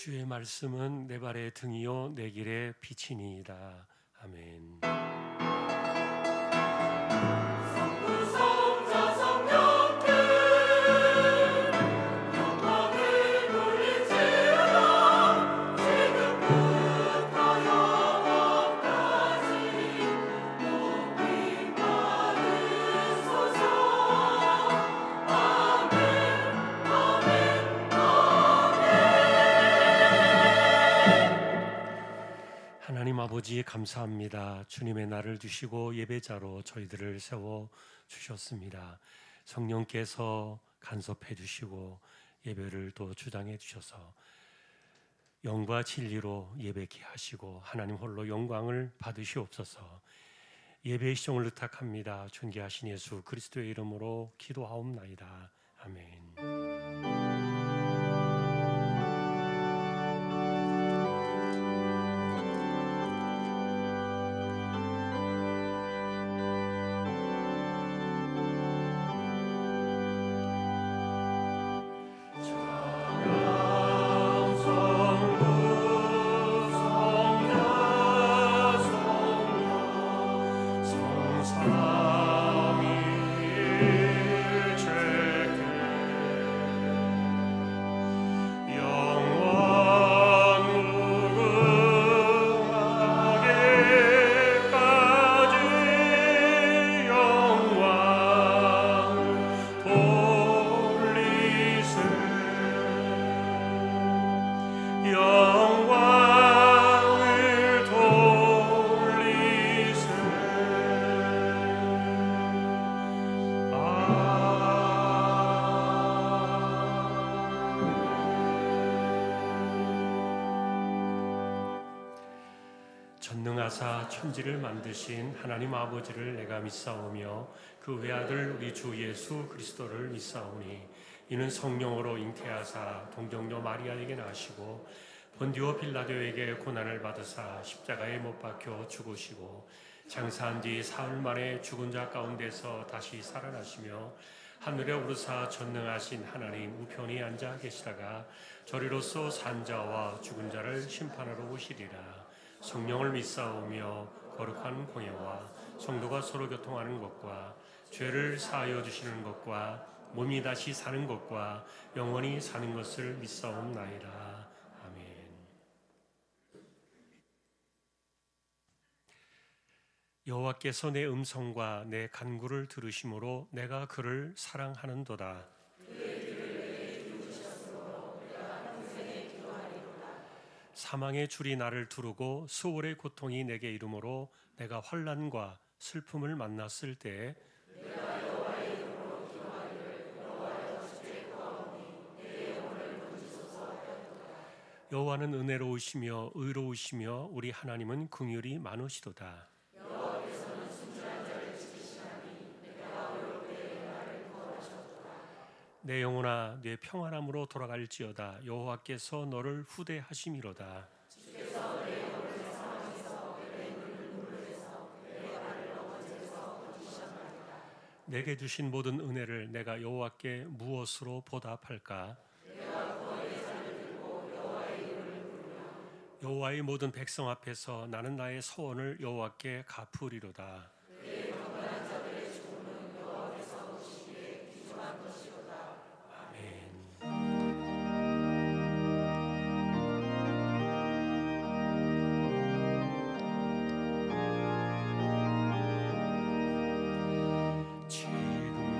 주의 말씀은 내 발의 등이요 내 길의 빛이니이다. 아멘. 하나님 아버지 감사합니다. 주님의 날을 주시고 예배자로 저희들을 세워 주셨습니다. 성령께서 간섭해 주시고 예배를 또 주장해 주셔서 영과 진리로 예배케 하시고 하나님 홀로 영광을 받으시옵소서. 예배의 시종을 의탁합니다. 존귀하신 예수 그리스도의 이름으로 기도하옵나이다. 아멘. 전능하사 천지를 만드신 하나님 아버지를 내가 믿사오며 그 외아들 우리 주 예수 그리스도를 믿사오니 이는 성령으로 잉태하사 동정녀 마리아에게 나시고 본디오 빌라도에게 고난을 받으사 십자가에 못 박혀 죽으시고 장사한 뒤 사흘 만에 죽은 자 가운데서 다시 살아나시며 하늘에 오르사 전능하신 하나님 우편에 앉아 계시다가 저리로서 산 자와 죽은 자를 심판하러 오시리라. 성령을 믿사오며 거룩한 공예와 성도가 서로 교통하는 것과 죄를 사하여 주시는 것과 몸이 다시 사는 것과 영원히 사는 것을 믿사옵나이다. 아멘. 여호와께서 내 음성과 내 간구를 들으심으로 내가 그를 사랑하는도다. 사망의 줄이 나를 두르고 수월의 고통이 내게 이르므로 내가 환난과 슬픔을 만났을 때에 여호와는 은혜로우시며 의로우시며 우리 하나님은 긍휼이 많으시도다. 내 영혼아 내 평안함으로 돌아갈지어다. 여호와께서 너를 후대하심이로다. 내게 주신 모든 은혜를 내가 여호와께 무엇으로 보답할까? 여호와의 모든 백성 앞에서 나는 나의 소원을 여호와께 갚으리로다.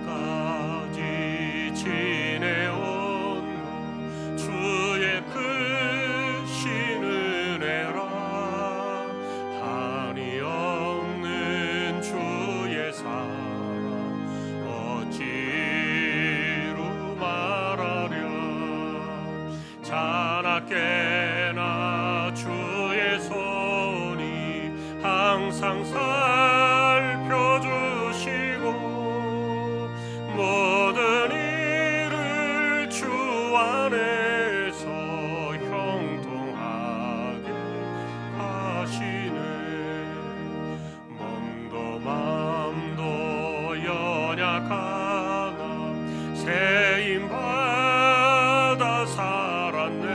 지금까지 지내온 주의 크신 은혜라. 한이 없는 주의 사랑 어찌로 말하랴. 자나깨나 주의 손이 항상 살펴주시고 모든 일을 주 안에서 형통하게 하시네. 몸도 맘도 연약하나 세임받아 살았네.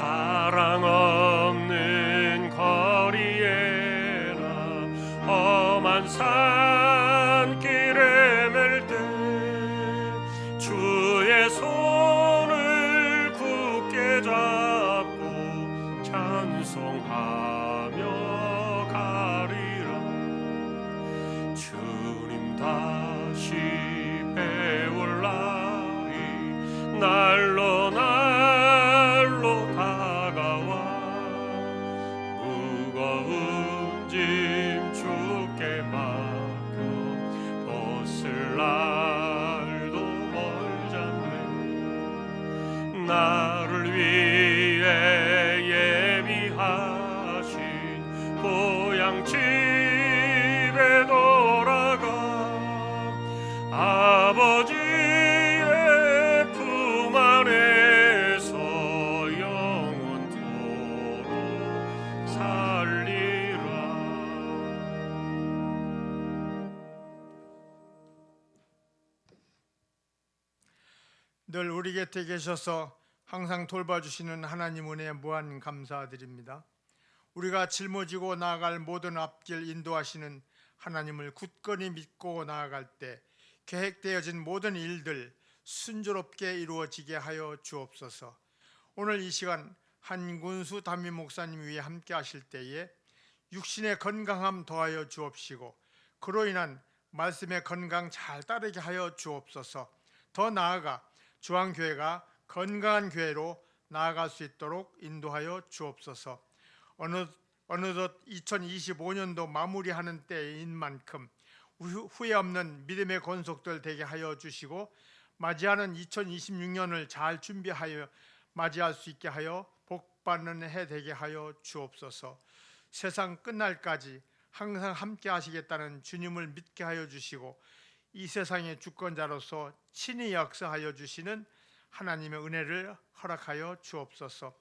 사랑 없는 거리에나 험한 산길에 맬 때 주의 손을 굳게 잡고 찬송하며 가리라. 주님 다시 배울 날이 날로 다가와 무거운 짐 주께 맡겨 벗을 날도 멀잖네. 나를 위해 예비하신 고향 집에 돌아가 아버지의 품 안에서 영원토록 살리라. 늘 우리 곁에 계셔서 항상 돌봐주시는 하나님 은혜에 무한 감사드립니다. 우리가 짊어지고 나아갈 모든 앞길 인도하시는 하나님을 굳건히 믿고 나아갈 때 계획되어진 모든 일들 순조롭게 이루어지게 하여 주옵소서. 오늘 이 시간 한군수 담임 목사님 위에 함께 하실 때에 육신의 건강함 더하여 주옵시고 그로 인한 말씀의 건강 잘 따르게 하여 주옵소서. 더 나아가 주한교회가 건강한 교회로 나아갈 수 있도록 인도하여 주옵소서. 어느덧 2025년도 마무리하는 때인 만큼 후회 없는 믿음의 권속들 되게 하여 주시고 맞이하는 2026년을 잘 준비하여 맞이할 수 있게 하여 복받는 해 되게 하여 주옵소서. 세상 끝날까지 항상 함께 하시겠다는 주님을 믿게 하여 주시고 이 세상의 주권자로서 친히 역사하여 주시는 하나님의 은혜를 허락하여 주옵소서.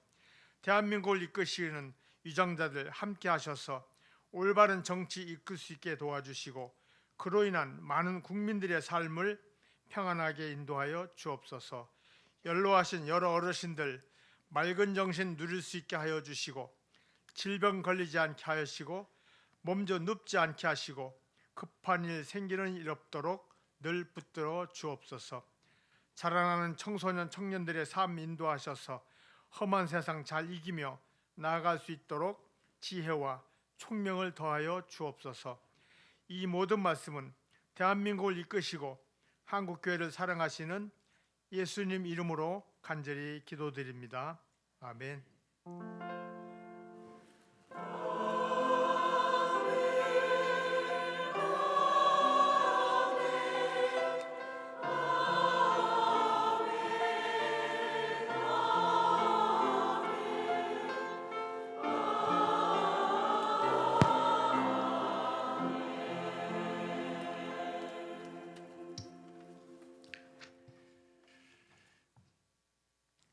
대한민국을 이끄시는 위정자들 함께 하셔서 올바른 정치 이끌 수 있게 도와주시고 그로 인한 많은 국민들의 삶을 평안하게 인도하여 주옵소서. 연로하신 여러 어르신들 맑은 정신 누릴 수 있게 하여 주시고 질병 걸리지 않게 하시고 몸져 눕지 않게 하시고 급한 일 생기는 일 없도록 늘 붙들어 주옵소서. 자라나는 청소년 청년들의 삶 인도하셔서 험한 세상 잘 이기며 나아갈 수 있도록 지혜와 총명을 더하여 주옵소서. 이 모든 말씀은 대한민국을 이끄시고 한국교회를 사랑하시는 예수님 이름으로 간절히 기도드립니다. 아멘.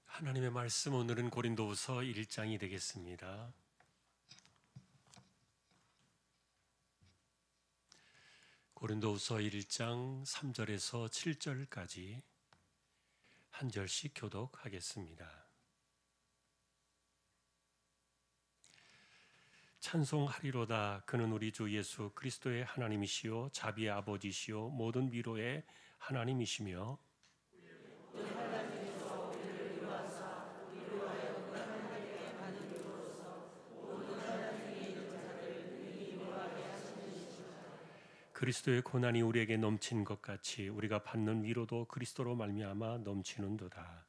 하나님의 말씀 오늘은 고린도후서 1장이 되겠습니다. 고린도후서 1장 3절에서 7절까지 한 절씩 교독하겠습니다. 찬송하리로다. 그는 우리 주 예수 그리스도의 하나님이시요 자비의 아버지시요 모든 위로의 하나님이시며 그리스도의 고난이 우리에게 넘친 것 같이 우리가 받는 위로도 그리스도로 말미암아 넘치는도다.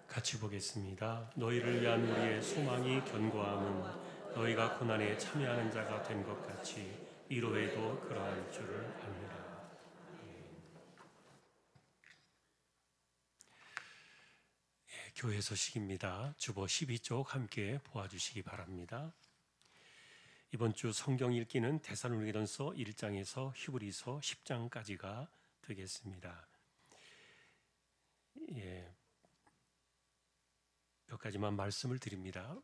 같이 보겠습니다. 너희를 위한 우리의 소망이 견고함은 너희가 고난에 참여하는 자가 된 것 같이 위로에도 그러할 줄을 압니다. 교회 소식입니다. 주보 12쪽 함께 보아주시기 바랍니다. 이번 주 성경 읽기는 데살로니가전서 1장에서 히브리서 10장까지가 되겠습니다. 몇 가지 가지만 말씀을 드립니다.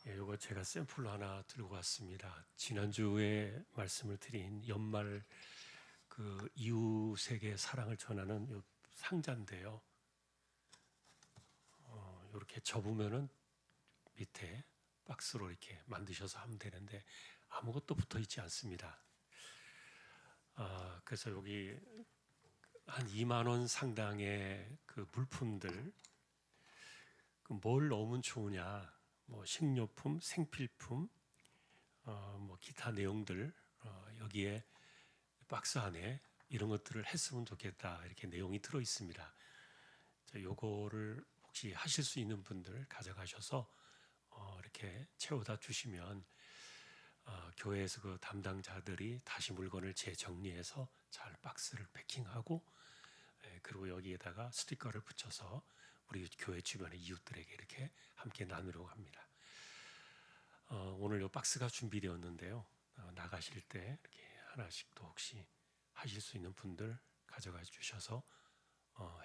이거 제가 샘플로 하나 들고 왔습니다. 지난주에 말씀을 드린 연말 그 이웃에게 사랑을 전하는 요 상자인데요. 이렇게 접으면은 밑에 박스로 이렇게 만드셔서 하면 되는데 아무것도 붙어 있지 않습니다. 그래서 여기 한 2만 원 상당의 그 물품들, 뭘 넣으면 좋으냐, 뭐 식료품, 생필품, 뭐 기타 내용들 여기에 박스 안에 이런 것들을 했으면 좋겠다 이렇게 내용이 들어 있습니다. 요거를 혹시 하실 수 있는 분들 가져가셔서 이렇게 채워다 주시면 교회에서 그 담당자들이 다시 물건을 재정리해서 잘 박스를 패킹하고 그리고 여기에다가 스티커를 붙여서 우리 교회 주변의 이웃들에게 이렇게 함께 나누려고 합니다. 오늘 이 박스가 준비되었는데요. 나가실 때 이렇게 하나씩 또 혹시 하실 수 있는 분들 가져가 주셔서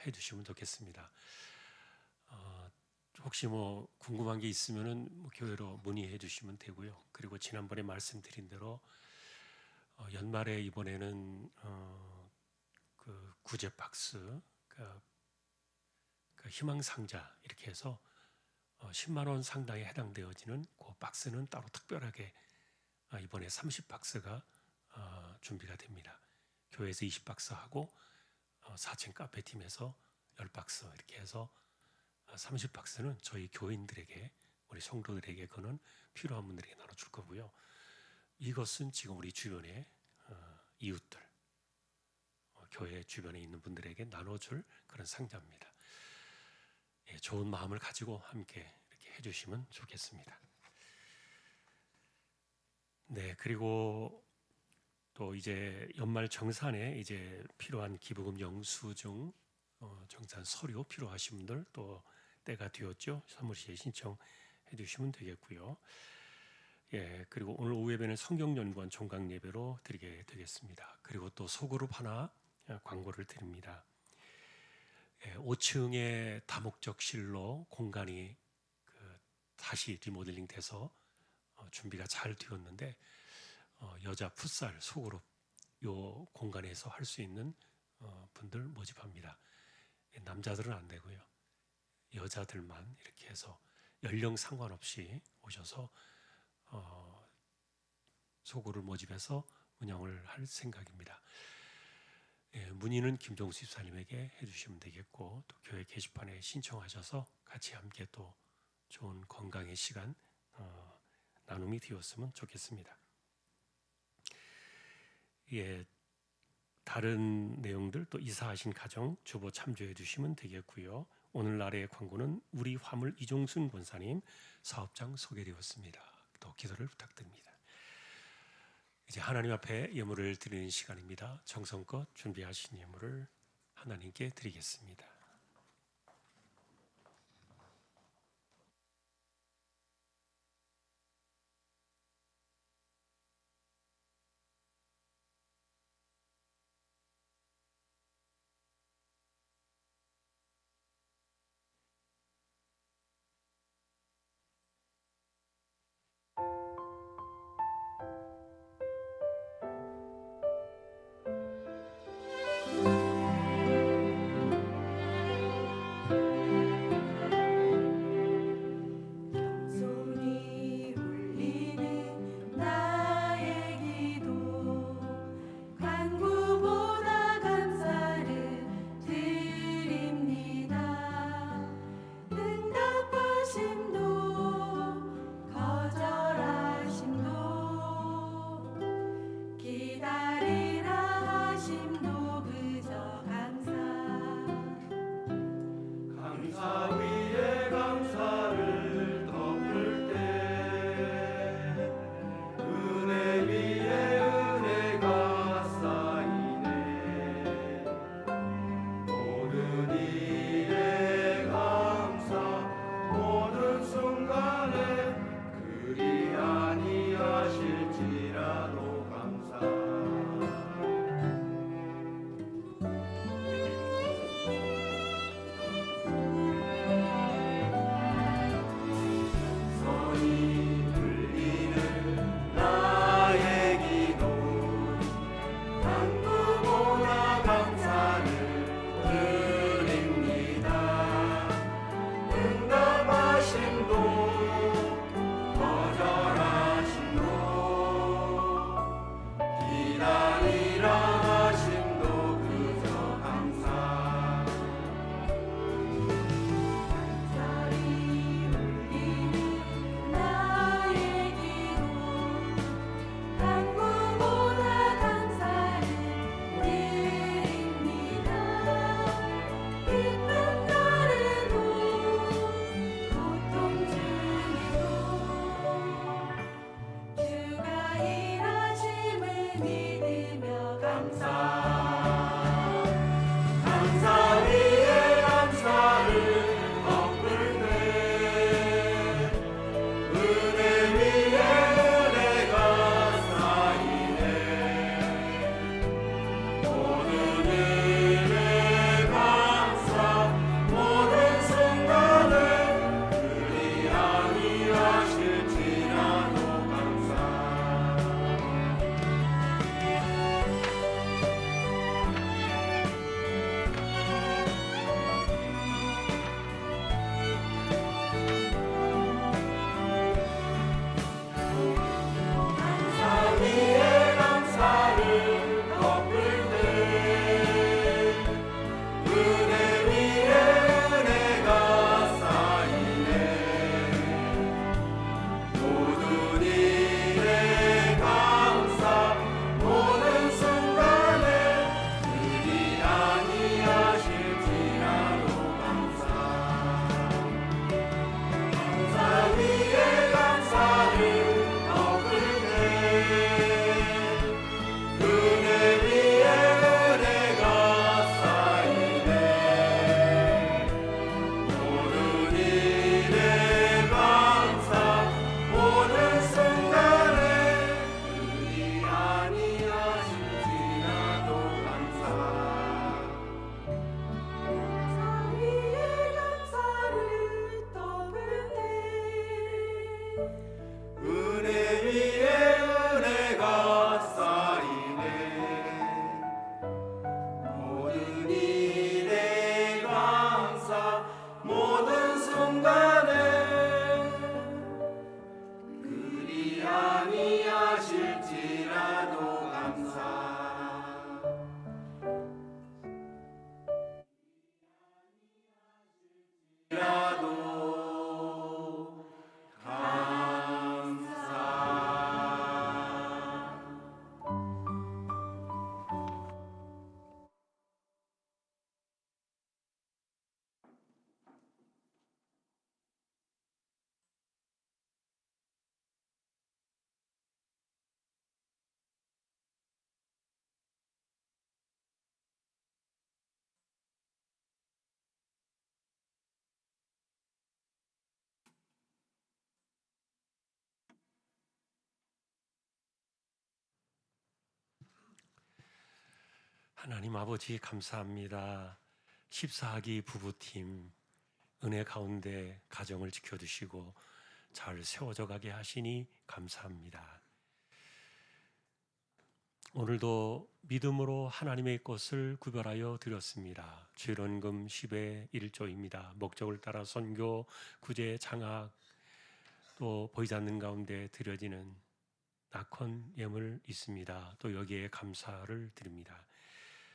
해주시면 좋겠습니다. 혹시 뭐 궁금한 게 있으면은 뭐 교회로 문의해 주시면 되고요. 그리고 지난번에 말씀드린 대로 연말에 이번에는 그 구제 박스, 그 희망 상자 이렇게 해서 10만 원 상당에 해당되어지는 그 박스는 따로 특별하게 이번에 30박스가 준비가 됩니다. 교회에서 20박스 하고 4층 카페팀에서 10박스 이렇게 해서 30박스는 저희 교인들에게 우리 성도들에게 그는 필요한 분들에게 나눠줄 거고요. 이것은 지금 우리 주변의 이웃들, 교회 주변에 있는 분들에게 나눠줄 그런 상자입니다. 좋은 마음을 가지고 함께 이렇게 해주시면 좋겠습니다. 네, 그리고 또 이제 연말 정산에 이제 필요한 기부금 영수증, 정산 서류 필요하신 분들 또 때가 되었죠. 사무실에 신청해 주시면 되겠고요. 예, 그리고 오늘 오후 예배는 성경연구원 종강 예배로 드리게 되겠습니다. 그리고 또 소그룹 하나 광고를 드립니다. 5층의 다목적실로 공간이 다시 리모델링 돼서 준비가 잘 되었는데 여자 풋살 소그룹 요 공간에서 할 수 있는 분들 모집합니다. 남자들은 안 되고요. 여자들만 이렇게 해서 연령 상관없이 오셔서 소그룹을 모집해서 운영을 할 생각입니다. 문의는 김종수 집사님에게 해주시면 되겠고 또 교회 게시판에 신청하셔서 같이 함께 또 좋은 건강의 시간 나눔이 되었으면 좋겠습니다. 예, 다른 내용들 또 이사하신 가정 주보 참조해 주시면 되겠고요. 오늘날의 광고는 우리 화물 이종순 권사님 사업장 소개되었습니다. 또 기도를 부탁드립니다. 이제 하나님 앞에 예물을 드리는 시간입니다. 정성껏 준비하신 예물을 하나님께 드리겠습니다. 하나님 아버지 감사합니다. 14기 부부팀 은혜 가운데 가정을 지켜주시고 잘 세워져 가게 하시니 감사합니다. 오늘도 믿음으로 하나님의 것을 구별하여 드렸습니다. 주일원금 10의 1조입니다. 목적을 따라 선교, 구제, 장학, 또 보이지 않는 가운데 드려지는 낙헌 예물 있습니다. 또 여기에 감사를 드립니다.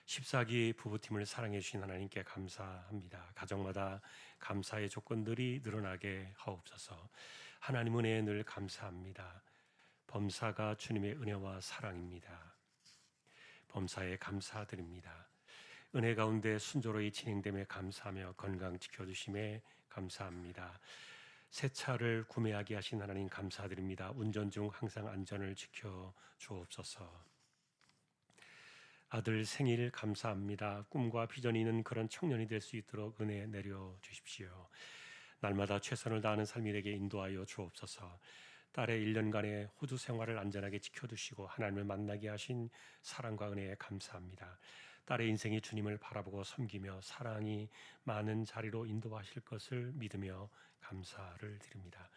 14기 부부팀을 사랑해 주신 하나님께 감사합니다. 가정마다 감사의 조건들이 늘어나게 하옵소서. 하나님 은혜에 늘 감사합니다. 범사가 주님의 은혜와 사랑입니다. 범사에 감사드립니다. 은혜 가운데 순조로이 진행됨에 감사하며 건강 지켜주심에 감사합니다. 새 차를 구매하게 하신 하나님 감사드립니다. 운전 중 항상 안전을 지켜 주옵소서. 아들 생일 감사합니다. 꿈과 비전이 있는 그런 청년이 될 수 있도록 은혜 내려 주십시오. 날마다 최선을 다하는 삶이 되게 인도하여 주옵소서. 딸의 1년간의 호주 생활을 안전하게 지켜주시고 하나님을 만나게 하신 사랑과 은혜에 감사합니다. 딸의 인생이 주님을 바라보고 섬기며 사랑이 많은 자리로 인도하실 것을 믿으며 감사를 드립니다.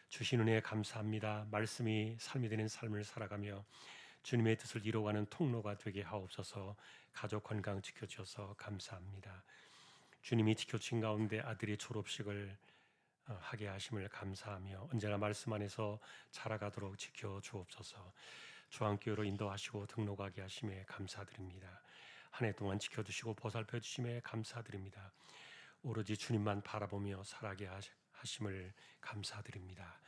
주신 은혜에 감사합니다. 말씀이 삶이 되는 삶을 살아가며 주님의 뜻을 이루어가는 통로가 되게 하옵소서. 가족 건강 지켜주셔서 감사합니다. 주님이 지켜주신 가운데 아들이 졸업식을 하게 하심을 감사하며 언제나 말씀 안에서 자라가도록 지켜주옵소서. 주안교회로 인도하시고 등록하게 하심에 감사드립니다. 한 해 동안 지켜주시고 보살펴 주심에 감사드립니다. 오로지 주님만 바라보며 살아가게 하심을 감사드립니다.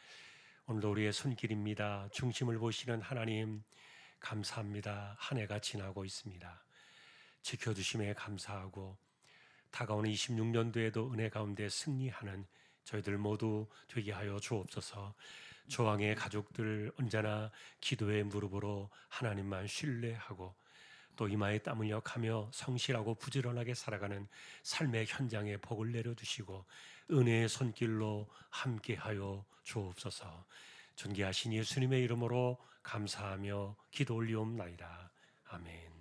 오늘도 우리의 손길입니다. 중심을 보시는 하나님 감사합니다. 한 해가 지나고 있습니다. 지켜주심에 감사하고 다가오는 26년도에도 은혜 가운데 승리하는 저희들 모두 되게 하여 주옵소서. 조항의 가족들 언제나 기도의 무릎으로 하나님만 신뢰하고 또 이마에 땀 흘려가며 성실하고 부지런하게 살아가는 삶의 현장에 복을 내려주시고 은혜의 손길로 함께하여 주옵소서. 존귀하신 예수님의 이름으로 감사하며 기도 올리옵나이다. 아멘.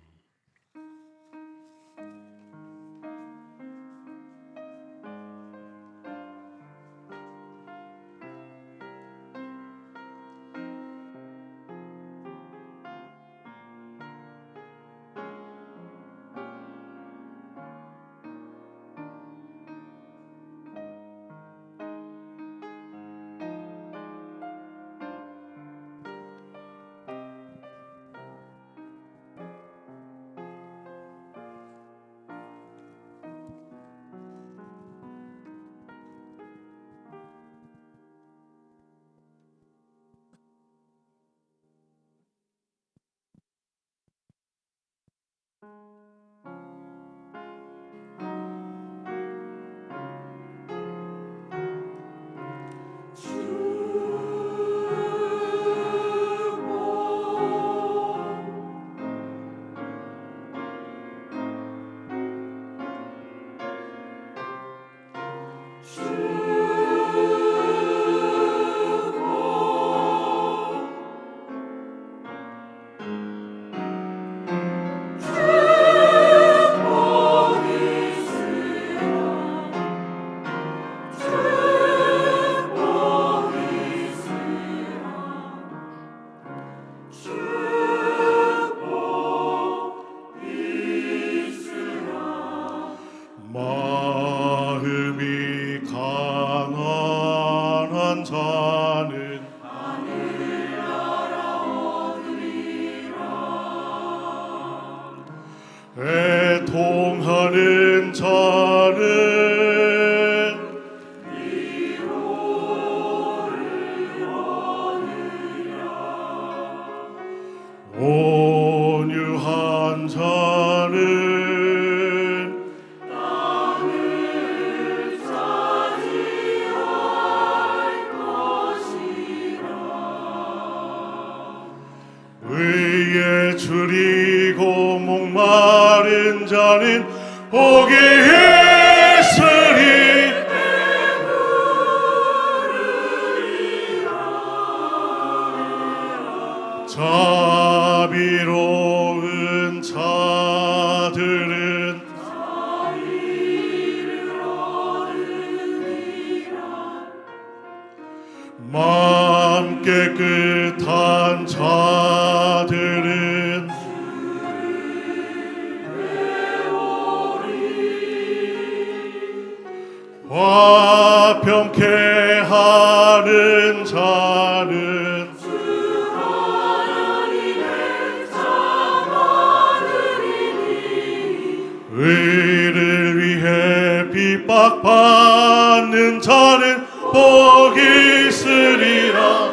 마음이 가난한 자는 하늘나라 얻으리 애통하는 자는 온유한 자는 의에 줄이고 목마른 자는 복이 있으리. 자비로운 자들은 마음 깨끗한 자들은 화평케 하는 자는 의를 위해 핍박받는 자는 복이 있으리라.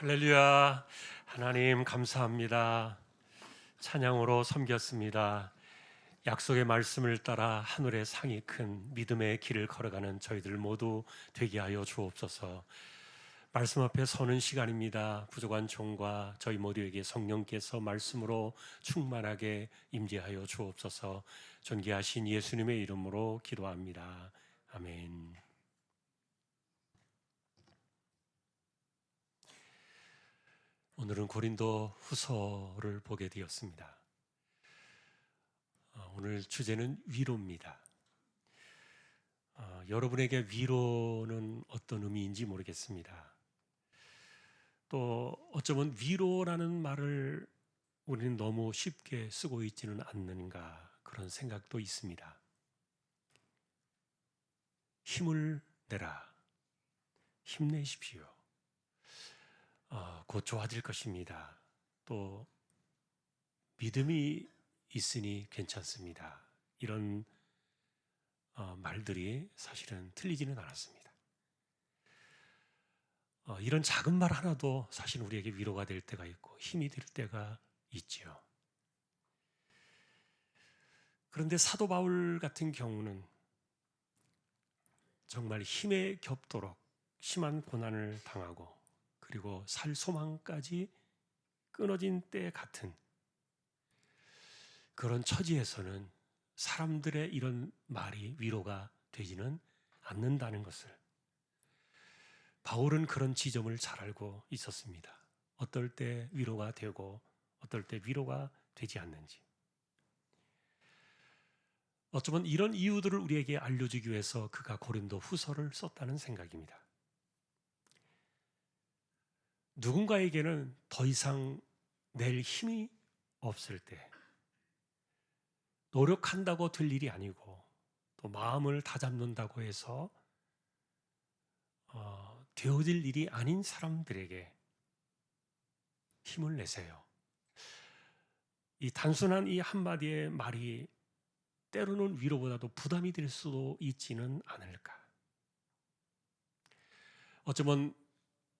할렐루야. 하나님 감사합니다. 찬양으로 섬겼습니다. 약속의 말씀을 따라 하늘의 상이 큰 믿음의 길을 걸어가는 저희들 모두 되게 하여 주옵소서. 말씀 앞에 서는 시간입니다. 부족한 종과 저희 모두에게 성령께서 말씀으로 충만하게 임재하여 주옵소서. 존귀하신 예수님의 이름으로 기도합니다. 아멘. 오늘은 고린도 후서를 보게 되었습니다. 오늘 주제는 위로입니다. 여러분에게 위로는 어떤 의미인지 모르겠습니다. 또 어쩌면 위로라는 말을 우리는 너무 쉽게 쓰고 있지는 않는가 그런 생각도 있습니다. 힘을 내라. 힘내십시오. 곧 좋아질 것입니다. 또 믿음이 있으니 괜찮습니다. 이런 말들이 사실은 틀리지는 않았습니다. 이런 작은 말 하나도 사실 우리에게 위로가 될 때가 있고 힘이 될 때가 있지요. 그런데 사도 바울 같은 경우는 정말 힘에 겹도록 심한 고난을 당하고 그리고 살 소망까지 끊어진 때 같은 그런 처지에서는 사람들의 이런 말이 위로가 되지는 않는다는 것을 바울은 그런 지점을 잘 알고 있었습니다. 어떨 때 위로가 되고 어떨 때 위로가 되지 않는지. 어쩌면 이런 이유들을 우리에게 알려주기 위해서 그가 고린도 후서를 썼다는 생각입니다. 누군가에게는 더 이상 낼 힘이 없을 때 노력한다고 될 일이 아니고 또 마음을 다잡는다고 해서 되어질 일이 아닌 사람들에게 힘을 내세요. 이 단순한 이 한마디의 말이 때로는 위로보다도 부담이 될 수도 있지는 않을까. 어쩌면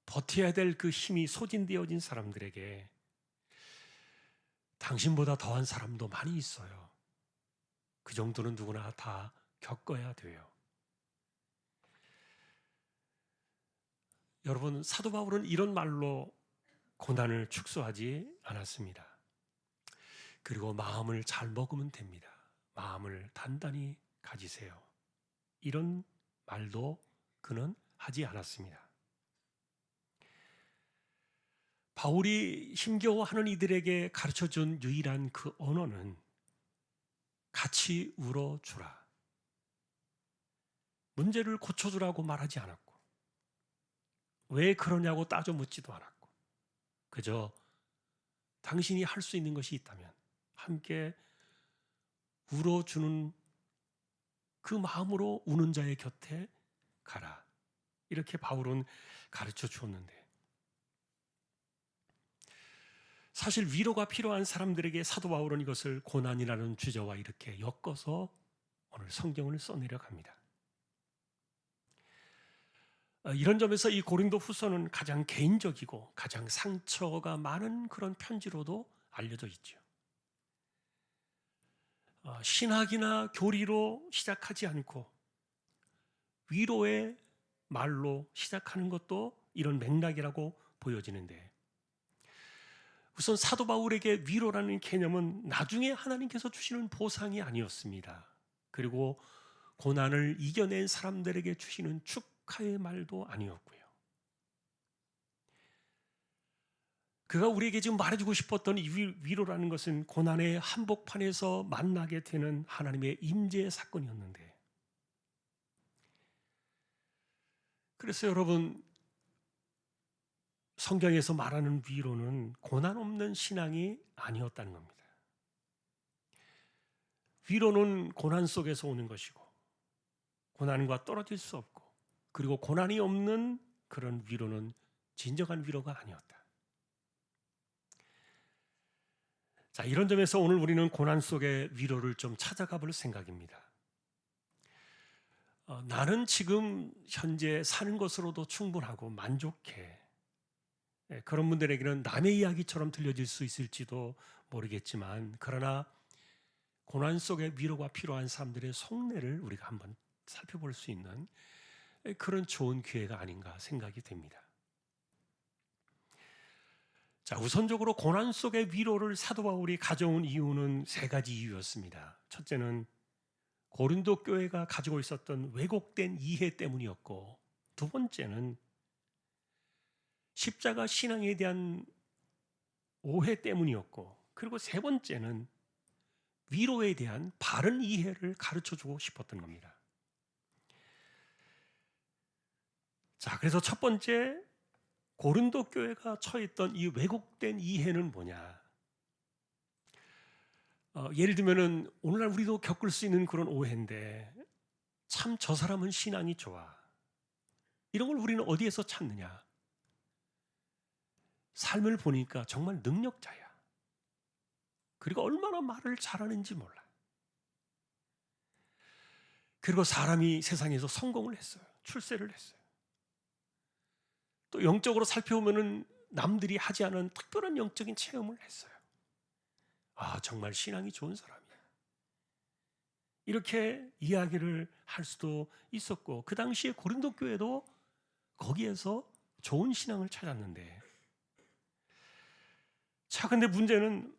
버텨야 될 그 힘이 소진되어진 사람들에게 당신보다 더한 사람도 많이 있어요. 그 정도는 누구나 다 겪어야 돼요. 여러분, 사도 바울은 이런 말로 고난을 축소하지 않았습니다. 그리고 마음을 잘 먹으면 됩니다. 마음을 단단히 가지세요. 이런 말도 그는 하지 않았습니다. 바울이 힘겨워하는 이들에게 가르쳐준 유일한 그 언어는 같이 울어주라. 문제를 고쳐주라고 말하지 않았고 왜 그러냐고 따져 묻지도 않았고 그저 당신이 할 수 있는 것이 있다면 함께 울어주는 그 마음으로 우는 자의 곁에 가라. 이렇게 바울은 가르쳐 주었는데 사실 위로가 필요한 사람들에게 사도 바울은 이것을 고난이라는 주제와 이렇게 엮어서 오늘 성경을 써내려 갑니다. 이런 점에서 이 고린도 후서는 가장 개인적이고 가장 상처가 많은 그런 편지로도 알려져 있죠. 신학이나 교리로 시작하지 않고 위로의 말로 시작하는 것도 이런 맥락이라고 보여지는데 우선 사도 바울에게 위로라는 개념은 나중에 하나님께서 주시는 보상이 아니었습니다. 그리고 고난을 이겨낸 사람들에게 주시는 축하의 말도 아니었고요. 그가 우리에게 지금 말해주고 싶었던 이 위로라는 것은 고난의 한복판에서 만나게 되는 하나님의 임재 사건이었는데 그래서 여러분 성경에서 말하는 위로는 고난 없는 신앙이 아니었다는 겁니다. 위로는 고난 속에서 오는 것이고 고난과 떨어질 수 없고 그리고 고난이 없는 그런 위로는 진정한 위로가 아니었다. 자, 이런 점에서 오늘 우리는 고난 속의 위로를 좀 찾아가 볼 생각입니다. 나는 지금 현재 사는 것으로도 충분하고 만족해. 그런 분들에게는 남의 이야기처럼 들려질 수 있을지도 모르겠지만 그러나 고난 속에 위로가 필요한 사람들의 속내를 우리가 한번 살펴볼 수 있는 그런 좋은 기회가 아닌가 생각이 됩니다. 자, 우선적으로 고난 속의 위로를 사도 바울이 가져온 이유는 세 가지 이유였습니다. 첫째는 고린도 교회가 가지고 있었던 왜곡된 이해 때문이었고 두 번째는 십자가 신앙에 대한 오해 때문이었고 그리고 세 번째는 위로에 대한 바른 이해를 가르쳐주고 싶었던 겁니다. 자, 그래서 첫 번째 고린도 교회가 처했던 이 왜곡된 이해는 뭐냐? 예를 들면은 오늘날 우리도 겪을 수 있는 그런 오해인데 참 저 사람은 신앙이 좋아. 이런 걸 우리는 어디에서 찾느냐? 삶을 보니까 정말 능력자야. 그리고 얼마나 말을 잘하는지 몰라. 그리고 사람이 세상에서 성공을 했어요. 출세를 했어요. 또 영적으로 살펴보면은 남들이 하지 않은 특별한 영적인 체험을 했어요. 아, 정말 신앙이 좋은 사람이야. 이렇게 이야기를 할 수도 있었고, 그 당시에 고린도 교회도 거기에서 좋은 신앙을 찾았는데, 자, 근데 문제는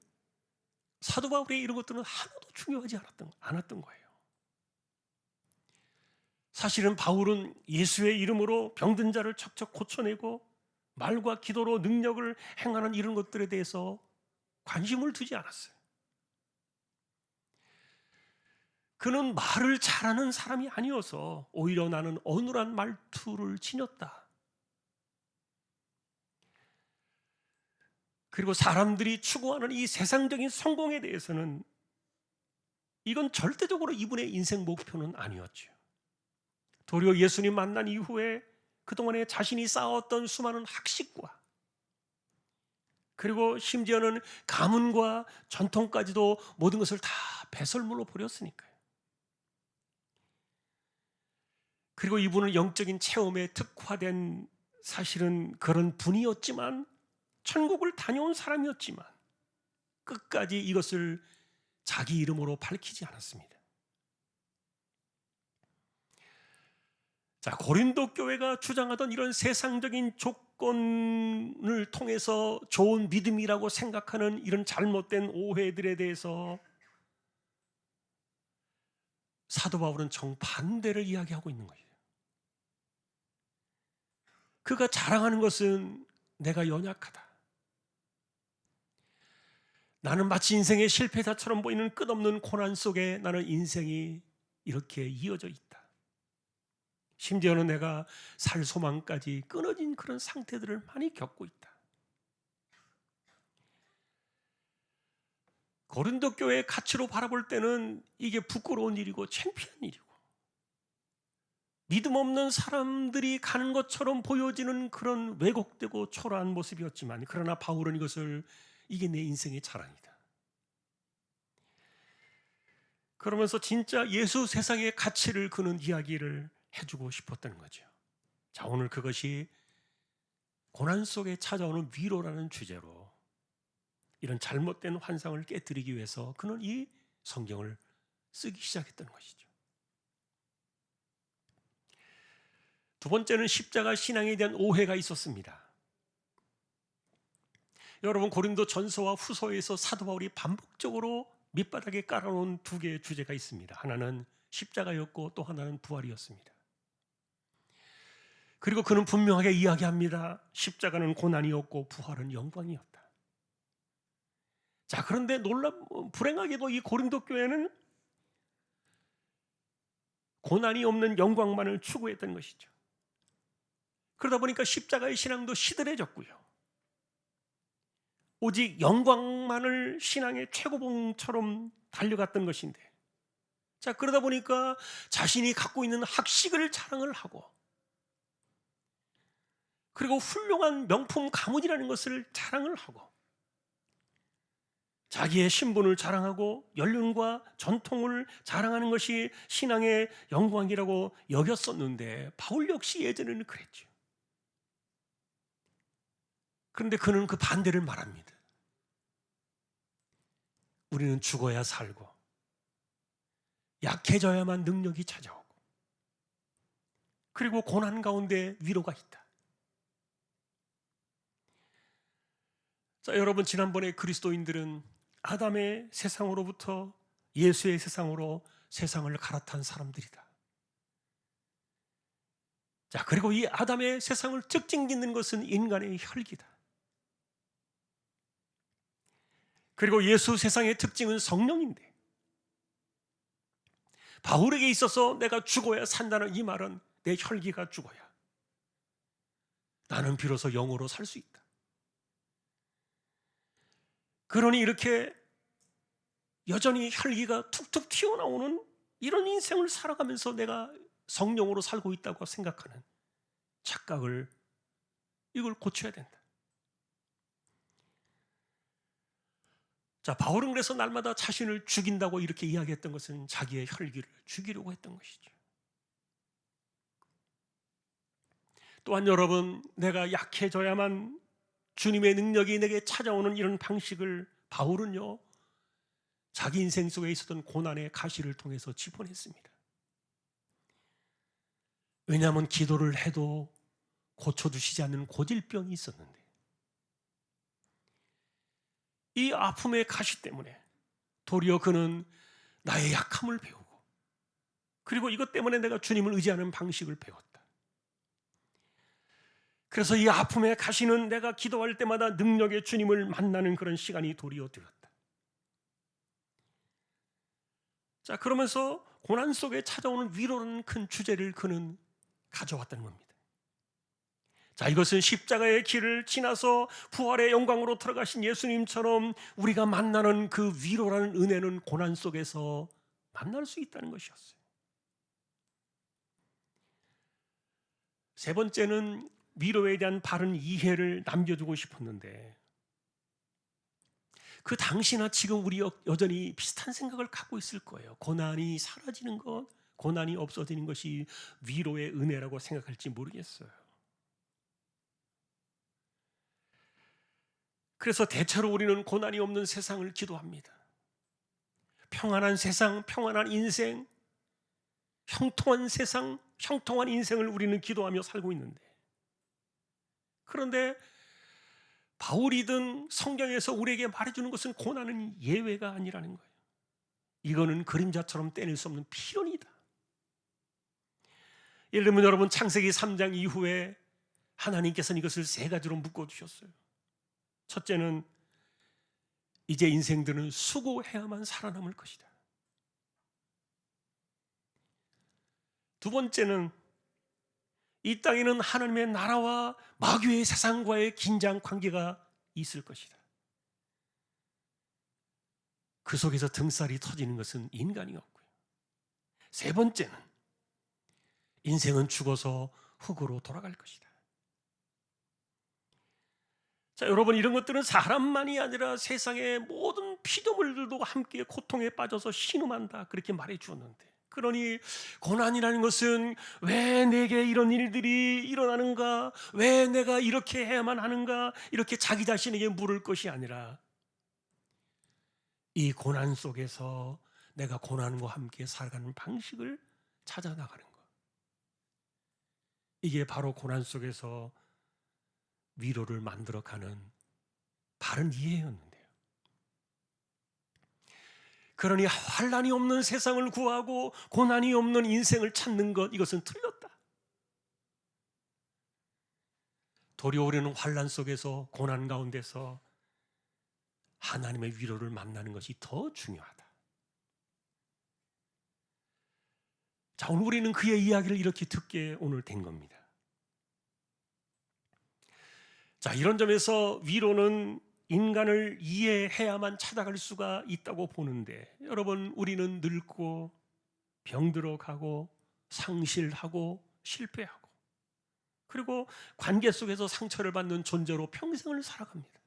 사도 바울의 이런 것들은 하나도 중요하지 않았던 거예요. 사실은 바울은 예수의 이름으로 병든 자를 척척 고쳐내고 말과 기도로 능력을 행하는 이런 것들에 대해서 관심을 두지 않았어요. 그는 말을 잘하는 사람이 아니어서 오히려 나는 어눌한 말투를 지녔다. 그리고 사람들이 추구하는 이 세상적인 성공에 대해서는 이건 절대적으로 이분의 인생 목표는 아니었죠. 도리어 예수님 만난 이후에 그동안에 자신이 쌓았던 수많은 학식과 그리고 심지어는 가문과 전통까지도 모든 것을 다 배설물로 버렸으니까요. 그리고 이분은 영적인 체험에 특화된 사실은 그런 분이었지만, 천국을 다녀온 사람이었지만 끝까지 이것을 자기 이름으로 밝히지 않았습니다. 자, 고린도 교회가 주장하던 이런 세상적인 조건을 통해서 좋은 믿음이라고 생각하는 이런 잘못된 오해들에 대해서 사도 바울은 정반대를 이야기하고 있는 거예요. 그가 자랑하는 것은 내가 연약하다. 나는 마치 인생의 실패자처럼 보이는 끝없는 고난 속에 나는 인생이 이렇게 이어져 있다. 심지어는 내가 살 소망까지 끊어진 그런 상태들을 많이 겪고 있다. 고린도 교회의 가치로 바라볼 때는 이게 부끄러운 일이고 창피한 일이고 믿음 없는 사람들이 가는 것처럼 보여지는 그런 왜곡되고 초라한 모습이었지만, 그러나 바울은 이게 내 인생의 자랑이다. 그러면서 진짜 예수 세상의 가치를 그는 이야기를 해주고 싶었던 거죠. 자, 오늘 그것이 고난 속에 찾아오는 위로라는 주제로 이런 잘못된 환상을 깨뜨리기 위해서 그는 이 성경을 쓰기 시작했던 것이죠. 두 번째는 십자가 신앙에 대한 오해가 있었습니다. 여러분, 고린도 전서와 후서에서 사도 바울이 반복적으로 밑바닥에 깔아놓은 두 개의 주제가 있습니다. 하나는 십자가였고 또 하나는 부활이었습니다. 그리고 그는 분명하게 이야기합니다. 십자가는 고난이었고 부활은 영광이었다. 자, 그런데 불행하게도 이 고린도 교회는 고난이 없는 영광만을 추구했던 것이죠. 그러다 보니까 십자가의 신앙도 시들해졌고요. 오직 영광만을 신앙의 최고봉처럼 달려갔던 것인데, 자, 그러다 보니까 자신이 갖고 있는 학식을 자랑을 하고, 그리고 훌륭한 명품 가문이라는 것을 자랑을 하고, 자기의 신분을 자랑하고 연륜과 전통을 자랑하는 것이 신앙의 영광이라고 여겼었는데, 바울 역시 예전에는 그랬죠. 그런데 그는 그 반대를 말합니다. 우리는 죽어야 살고 약해져야만 능력이 찾아오고, 그리고 고난 가운데 위로가 있다. 자, 여러분, 지난번에 그리스도인들은 아담의 세상으로부터 예수의 세상으로 세상을 갈아탄 사람들이다. 자, 그리고 이 아담의 세상을 특징 짓는 것은 인간의 혈기다. 그리고 예수 세상의 특징은 성령인데, 바울에게 있어서 내가 죽어야 산다는 이 말은 내 혈기가 죽어야 나는 비로소 영으로 살 수 있다. 그러니 이렇게 여전히 혈기가 툭툭 튀어나오는 이런 인생을 살아가면서 내가 성령으로 살고 있다고 생각하는 착각을, 이걸 고쳐야 된다. 자, 바울은 그래서 날마다 자신을 죽인다고 이렇게 이야기했던 것은 자기의 혈기를 죽이려고 했던 것이죠. 또한 여러분, 내가 약해져야만 주님의 능력이 내게 찾아오는 이런 방식을 바울은요, 자기 인생 속에 있었던 고난의 가시를 통해서 짚어냈습니다. 왜냐하면 기도를 해도 고쳐주시지 않는 고질병이 있었는데, 이 아픔의 가시 때문에 도리어 그는 나의 약함을 배우고, 그리고 이것 때문에 내가 주님을 의지하는 방식을 배웠다. 그래서 이 아픔의 가시는 내가 기도할 때마다 능력의 주님을 만나는 그런 시간이 도리어 되었다. 자, 그러면서 고난 속에 찾아오는 위로라는 큰 주제를 그는 가져왔다는 겁니다. 자, 이것은 십자가의 길을 지나서 부활의 영광으로 들어가신 예수님처럼 우리가 만나는 그 위로라는 은혜는 고난 속에서 만날 수 있다는 것이었어요. 세 번째는 위로에 대한 바른 이해를 남겨두고 싶었는데, 그 당시나 지금 우리 여전히 비슷한 생각을 갖고 있을 거예요. 고난이 사라지는 것, 고난이 없어지는 것이 위로의 은혜라고 생각할지 모르겠어요. 그래서 대체로 우리는 고난이 없는 세상을 기도합니다. 평안한 세상, 평안한 인생, 형통한 세상, 형통한 인생을 우리는 기도하며 살고 있는데, 그런데 바울이든 성경에서 우리에게 말해주는 것은 고난은 예외가 아니라는 거예요. 이거는 그림자처럼 떼낼 수 없는 필연이다. 예를 들면 여러분, 창세기 3장 이후에 하나님께서는 이것을 세 가지로 묶어주셨어요. 첫째는 이제 인생들은 수고해야만 살아남을 것이다. 두 번째는 이 땅에는 하나님의 나라와 마귀의 세상과의 긴장 관계가 있을 것이다. 그 속에서 등살이 터지는 것은 인간이었고요. 세 번째는 인생은 죽어서 흙으로 돌아갈 것이다. 자, 여러분, 이런 것들은 사람만이 아니라 세상의 모든 피조물들도 함께 고통에 빠져서 신음한다, 그렇게 말해 주었는데, 그러니 고난이라는 것은 왜 내게 이런 일들이 일어나는가, 왜 내가 이렇게 해야만 하는가, 이렇게 자기 자신에게 물을 것이 아니라 이 고난 속에서 내가 고난과 함께 살아가는 방식을 찾아 나가는 것, 이게 바로 고난 속에서 위로를 만들어가는 바른 이해였는데요. 그러니 환난이 없는 세상을 구하고 고난이 없는 인생을 찾는 것, 이것은 틀렸다. 도리어 우리는 환난 속에서, 고난 가운데서 하나님의 위로를 만나는 것이 더 중요하다. 자, 오늘 우리는 그의 이야기를 이렇게 듣게 오늘 된 겁니다. 자, 이런 점에서 위로는 인간을 이해해야만 찾아갈 수가 있다고 보는데, 여러분, 우리는 늙고 병들어 가고 상실하고 실패하고, 그리고 관계 속에서 상처를 받는 존재로 평생을 살아갑니다.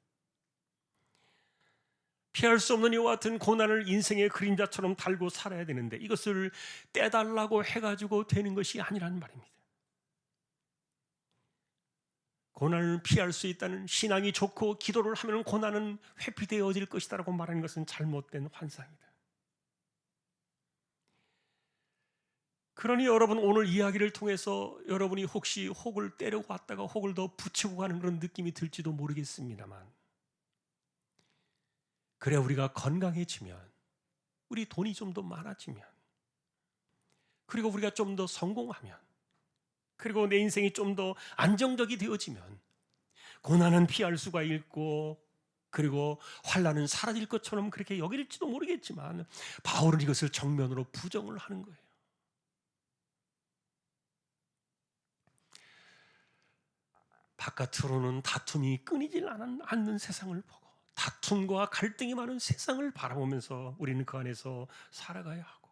피할 수 없는 이와 같은 고난을 인생의 그림자처럼 달고 살아야 되는데, 이것을 떼달라고 해가지고 되는 것이 아니라는 말입니다. 고난을 피할 수 있다는, 신앙이 좋고 기도를 하면 고난은 회피되어질 것이다라고 말하는 것은 잘못된 환상이다. 그러니 여러분, 오늘 이야기를 통해서 여러분이 혹시 혹을 때려고 왔다가 혹을 더 붙이고 가는 그런 느낌이 들지도 모르겠습니다만, 그래 우리가 건강해지면, 우리 돈이 좀 더 많아지면, 그리고 우리가 좀 더 성공하면, 그리고 내 인생이 좀 더 안정적이 되어지면 고난은 피할 수가 있고, 그리고 환난은 사라질 것처럼 그렇게 여길지도 모르겠지만, 바울은 이것을 정면으로 부정을 하는 거예요. 바깥으로는 다툼이 끊이질 않는 세상을 보고, 다툼과 갈등이 많은 세상을 바라보면서 우리는 그 안에서 살아가야 하고,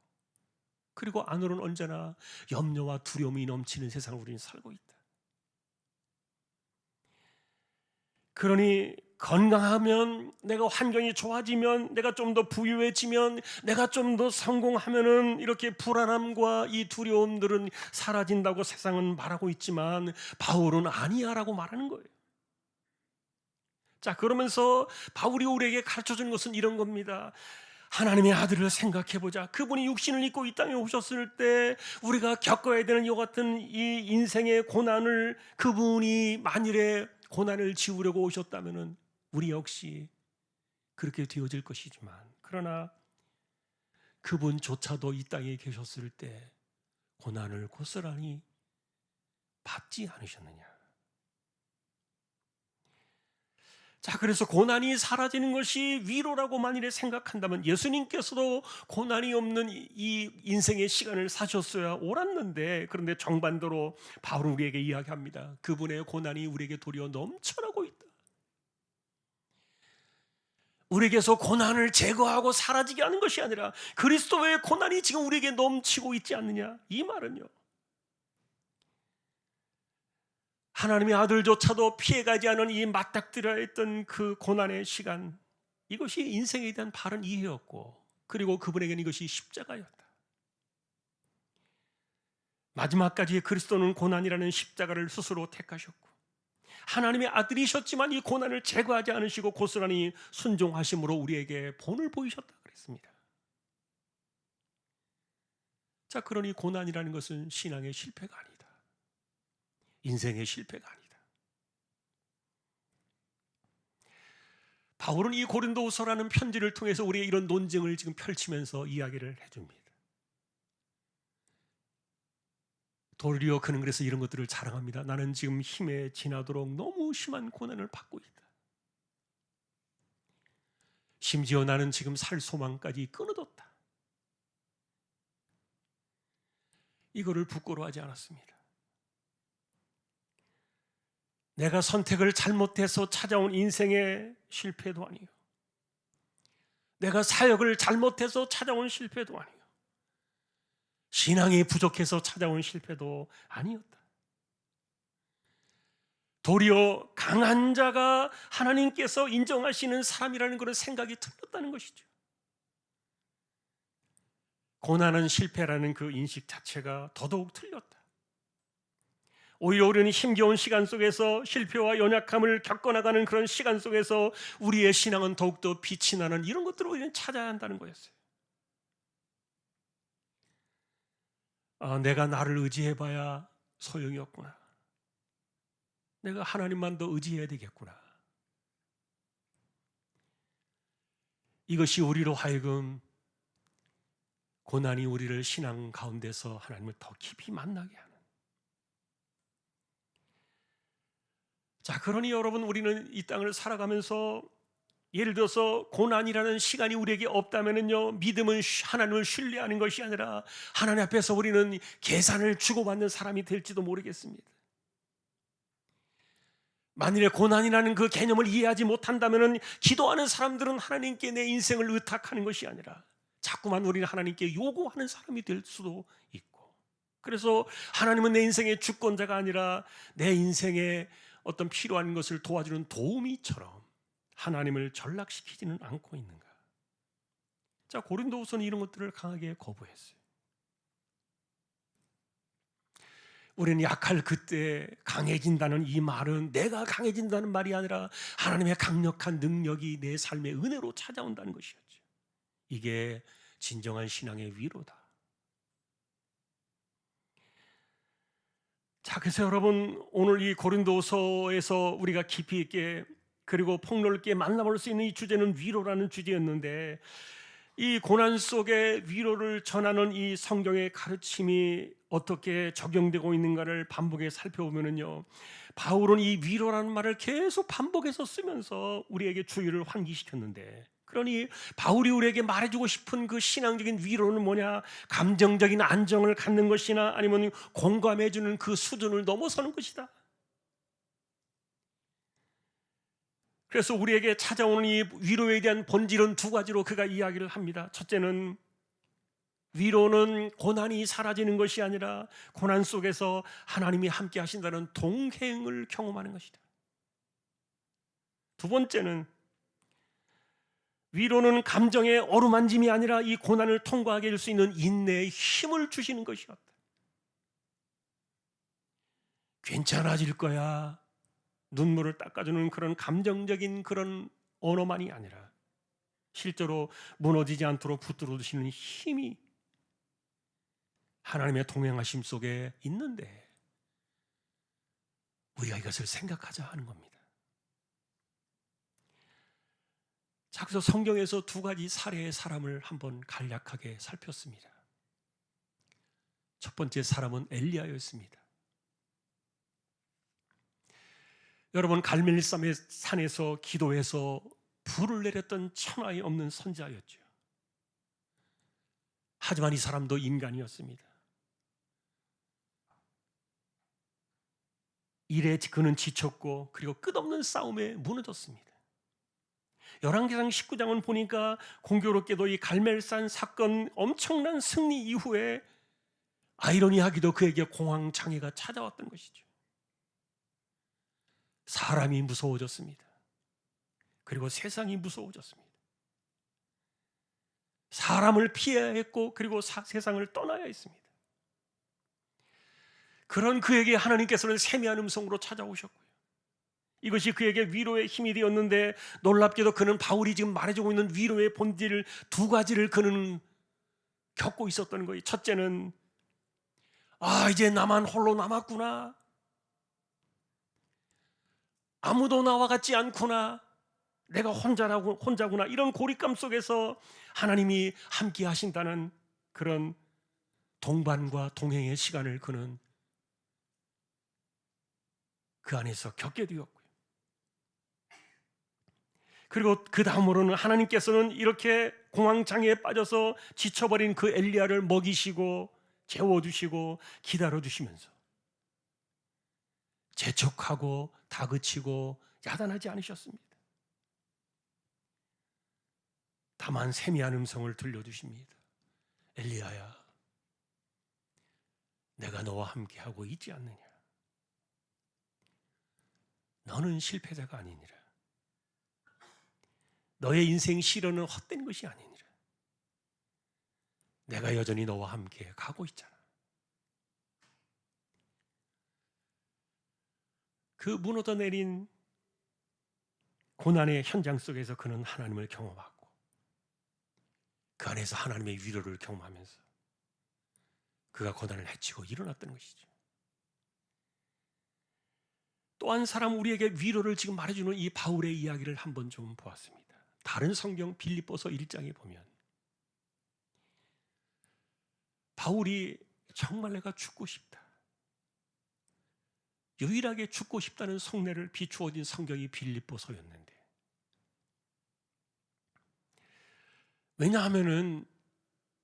그리고 안으로는 언제나 염려와 두려움이 넘치는 세상을 우리는 살고 있다. 그러니 건강하면, 내가 환경이 좋아지면, 내가 좀 더 부유해지면, 내가 좀 더 성공하면은 이렇게 불안함과 이 두려움들은 사라진다고 세상은 말하고 있지만 바울은 아니야라고 말하는 거예요. 자, 그러면서 바울이 우리에게 가르쳐주는 것은 이런 겁니다. 하나님의 아들을 생각해보자. 그분이 육신을 입고 이 땅에 오셨을 때 우리가 겪어야 되는 이와 같은 이 인생의 고난을, 그분이 만일에 고난을 지우려고 오셨다면 우리 역시 그렇게 되어질 것이지만, 그러나 그분조차도 이 땅에 계셨을 때 고난을 고스란히 받지 않으셨느냐. 자, 그래서 고난이 사라지는 것이 위로라고 만일에 생각한다면, 예수님께서도 고난이 없는 이 인생의 시간을 사셨어야 옳았는데, 그런데 정반대로 바울은 우리에게 이야기합니다. 그분의 고난이 우리에게 도리어 넘쳐나고 있다. 우리에게서 고난을 제거하고 사라지게 하는 것이 아니라 그리스도의 고난이 지금 우리에게 넘치고 있지 않느냐. 이 말은요, 하나님의 아들조차도 피해가지 않은 이 맞닥뜨려야 했던 그 고난의 시간, 이것이 인생에 대한 바른 이해였고, 그리고 그분에게는 이것이 십자가였다. 마지막까지 그리스도는 고난이라는 십자가를 스스로 택하셨고, 하나님의 아들이셨지만 이 고난을 제거하지 않으시고 고스란히 순종하심으로 우리에게 본을 보이셨다 그랬습니다. 자, 그러니 고난이라는 것은 신앙의 실패가 아니다. 인생의 실패가 아니다. 바울은 이 고린도후서라는 편지를 통해서 우리의 이런 논쟁을 지금 펼치면서 이야기를 해줍니다. 도리어 그는 그래서 이런 것들을 자랑합니다. 나는 지금 힘에 지나도록 너무 심한 고난을 받고 있다. 심지어 나는 지금 살 소망까지 끊어뒀다. 이거를 부끄러워하지 않았습니다. 내가 선택을 잘못해서 찾아온 인생의 실패도 아니요, 내가 사역을 잘못해서 찾아온 실패도 아니요, 신앙이 부족해서 찾아온 실패도 아니었다. 도리어 강한 자가 하나님께서 인정하시는 사람이라는 그런 생각이 틀렸다는 것이죠. 고난은 실패라는 그 인식 자체가 더더욱 틀렸다. 오히려 우리는 힘겨운 시간 속에서 실패와 연약함을 겪어나가는 그런 시간 속에서 우리의 신앙은 더욱더 빛이 나는 이런 것들을 우리는 찾아야 한다는 거였어요. 내가 나를 의지해봐야 소용이 없구나. 내가 하나님만 더 의지해야 되겠구나. 이것이 우리로 하여금 고난이 우리를 신앙 가운데서 하나님을 더 깊이 만나게 하는. 자, 그러니 여러분, 우리는 이 땅을 살아가면서 예를 들어서 고난이라는 시간이 우리에게 없다면요, 믿음은 하나님을 신뢰하는 것이 아니라 하나님 앞에서 우리는 계산을 주고받는 사람이 될지도 모르겠습니다. 만일에 고난이라는 그 개념을 이해하지 못한다면 기도하는 사람들은 하나님께 내 인생을 의탁하는 것이 아니라 자꾸만 우리는 하나님께 요구하는 사람이 될 수도 있고, 그래서 하나님은 내 인생의 주권자가 아니라 내 인생에 어떤 필요한 것을 도와주는 도우미처럼 하나님을 전락시키지는 않고 있는가. 자, 고린도후서는 이런 것들을 강하게 거부했어요. 우리는 약할 그때 강해진다는 이 말은 내가 강해진다는 말이 아니라 하나님의 강력한 능력이 내 삶의 은혜로 찾아온다는 것이었죠. 이게 진정한 신앙의 위로다. 자, 그래서 여러분, 오늘 이 고린도서에서 우리가 깊이 있게 그리고 폭넓게 만나볼 수 있는 이 주제는 위로라는 주제였는데, 이 고난 속에 위로를 전하는 이 성경의 가르침이 어떻게 적용되고 있는가를 반복해 살펴보면요, 바울은 이 위로라는 말을 계속 반복해서 쓰면서 우리에게 주의를 환기시켰는데, 그러니 바울이 우리에게 말해주고 싶은 그 신앙적인 위로는 뭐냐? 감정적인 안정을 갖는 것이나 아니면 공감해주는 그 수준을 넘어서는 것이다. 그래서 우리에게 찾아오는 이 위로에 대한 본질은 두 가지로 그가 이야기를 합니다. 첫째는 위로는 고난이 사라지는 것이 아니라 고난 속에서 하나님이 함께 하신다는 동행을 경험하는 것이다. 두 번째는 위로는 감정의 어루만짐이 아니라 이 고난을 통과하게 할 수 있는 인내의 힘을 주시는 것이었다. 괜찮아질 거야. 눈물을 닦아주는 그런 감정적인 그런 언어만이 아니라 실제로 무너지지 않도록 붙들어 주시는 힘이 하나님의 동행하심 속에 있는데 우리가 이것을 생각하자 하는 겁니다. 자, 그래서 성경에서 두 가지 사례의 사람을 한번 간략하게 살폈습니다. 첫 번째 사람은 엘리야였습니다. 여러분, 갈멜리산의 산에서 기도해서 불을 내렸던 천하에 없는 선지자였죠. 하지만 이 사람도 인간이었습니다. 일에 그는 지쳤고 그리고 끝없는 싸움에 무너졌습니다. 열왕기상 19장은 보니까 공교롭게도 이 갈멜산 사건 엄청난 승리 이후에 아이러니하게도 그에게 공황장애가 찾아왔던 것이죠. 사람이 무서워졌습니다. 그리고 세상이 무서워졌습니다. 사람을 피해야 했고 그리고 세상을 떠나야 했습니다. 그런 그에게 하나님께서는 세미한 음성으로 찾아오셨고요. 이것이 그에게 위로의 힘이 되었는데 놀랍게도 그는 바울이 지금 말해주고 있는 위로의 본질 두 가지를 그는 겪고 있었던 거예요. 첫째는 이제 나만 홀로 남았구나. 아무도 나와 같지 않구나. 내가 혼자구나. 이런 고립감 속에서 하나님이 함께 하신다는 그런 동반과 동행의 시간을 그는 그 안에서 겪게 되었고요. 그리고 그 다음으로는 하나님께서는 이렇게 공황장애에 빠져서 지쳐버린 그 엘리야를 먹이시고 재워주시고 기다려주시면서 재촉하고 다그치고 야단하지 않으셨습니다. 다만 세미한 음성을 들려주십니다. 엘리야야, 내가 너와 함께하고 있지 않느냐. 너는 실패자가 아니니라. 너의 인생 시련은 헛된 것이 아니니라. 내가 여전히 너와 함께 가고 있잖아. 그 무너져 내린 고난의 현장 속에서 그는 하나님을 경험하고 그 안에서 하나님의 위로를 경험하면서 그가 고난을 헤치고 일어났던 것이죠. 또 한 사람, 우리에게 위로를 지금 말해주는 이 바울의 이야기를 한번 좀 보았습니다. 다른 성경 빌립보서 1장에 보면 바울이 정말 내가 죽고 싶다, 유일하게 죽고 싶다는 속내를 비추어진 성경이 빌립보서였는데, 왜냐하면은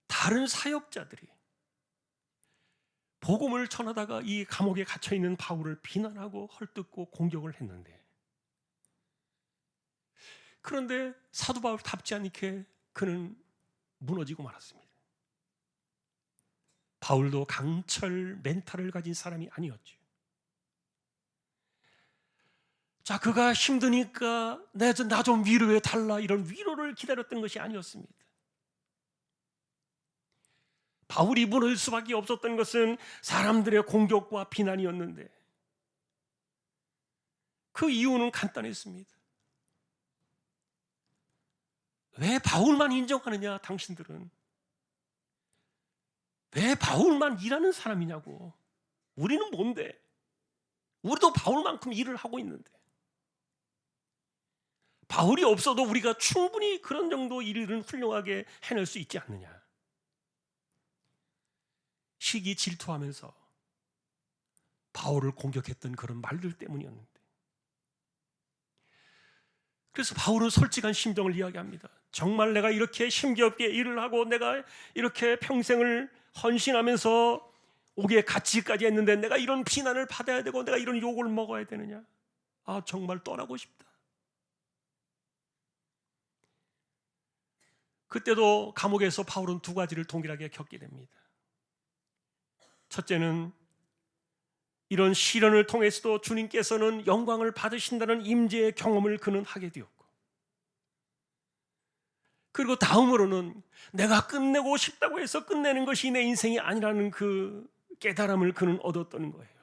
다른 사역자들이 복음을 전하다가 이 감옥에 갇혀있는 바울을 비난하고 헐뜯고 공격을 했는데, 그런데 사도 바울답지 않게 그는 무너지고 말았습니다. 바울도 강철 멘탈을 가진 사람이 아니었죠. 자, 그가 힘드니까 나 좀 위로해 달라, 이런 위로를 기다렸던 것이 아니었습니다. 바울이 무너질 수밖에 없었던 것은 사람들의 공격과 비난이었는데, 그 이유는 간단했습니다. 왜 바울만 인정하느냐, 당신들은? 왜 바울만 일하는 사람이냐고. 우리는 뭔데? 우리도 바울만큼 일을 하고 있는데. 바울이 없어도 우리가 충분히 그런 정도 일은 훌륭하게 해낼 수 있지 않느냐. 시기 질투하면서 바울을 공격했던 그런 말들 때문이었는데, 그래서 바울은 솔직한 심정을 이야기합니다. 정말 내가 이렇게 힘겹게 일을 하고 내가 이렇게 평생을 헌신하면서 옥에 갇히기까지 했는데 내가 이런 비난을 받아야 되고 내가 이런 욕을 먹어야 되느냐. 정말 떠나고 싶다. 그때도 감옥에서 바울은 두 가지를 동일하게 겪게 됩니다. 첫째는 이런 시련을 통해서도 주님께서는 영광을 받으신다는 임재의 경험을 그는 하게 되었고, 그리고 다음으로는 내가 끝내고 싶다고 해서 끝내는 것이 내 인생이 아니라는 그 깨달음을 그는 얻었던 거예요.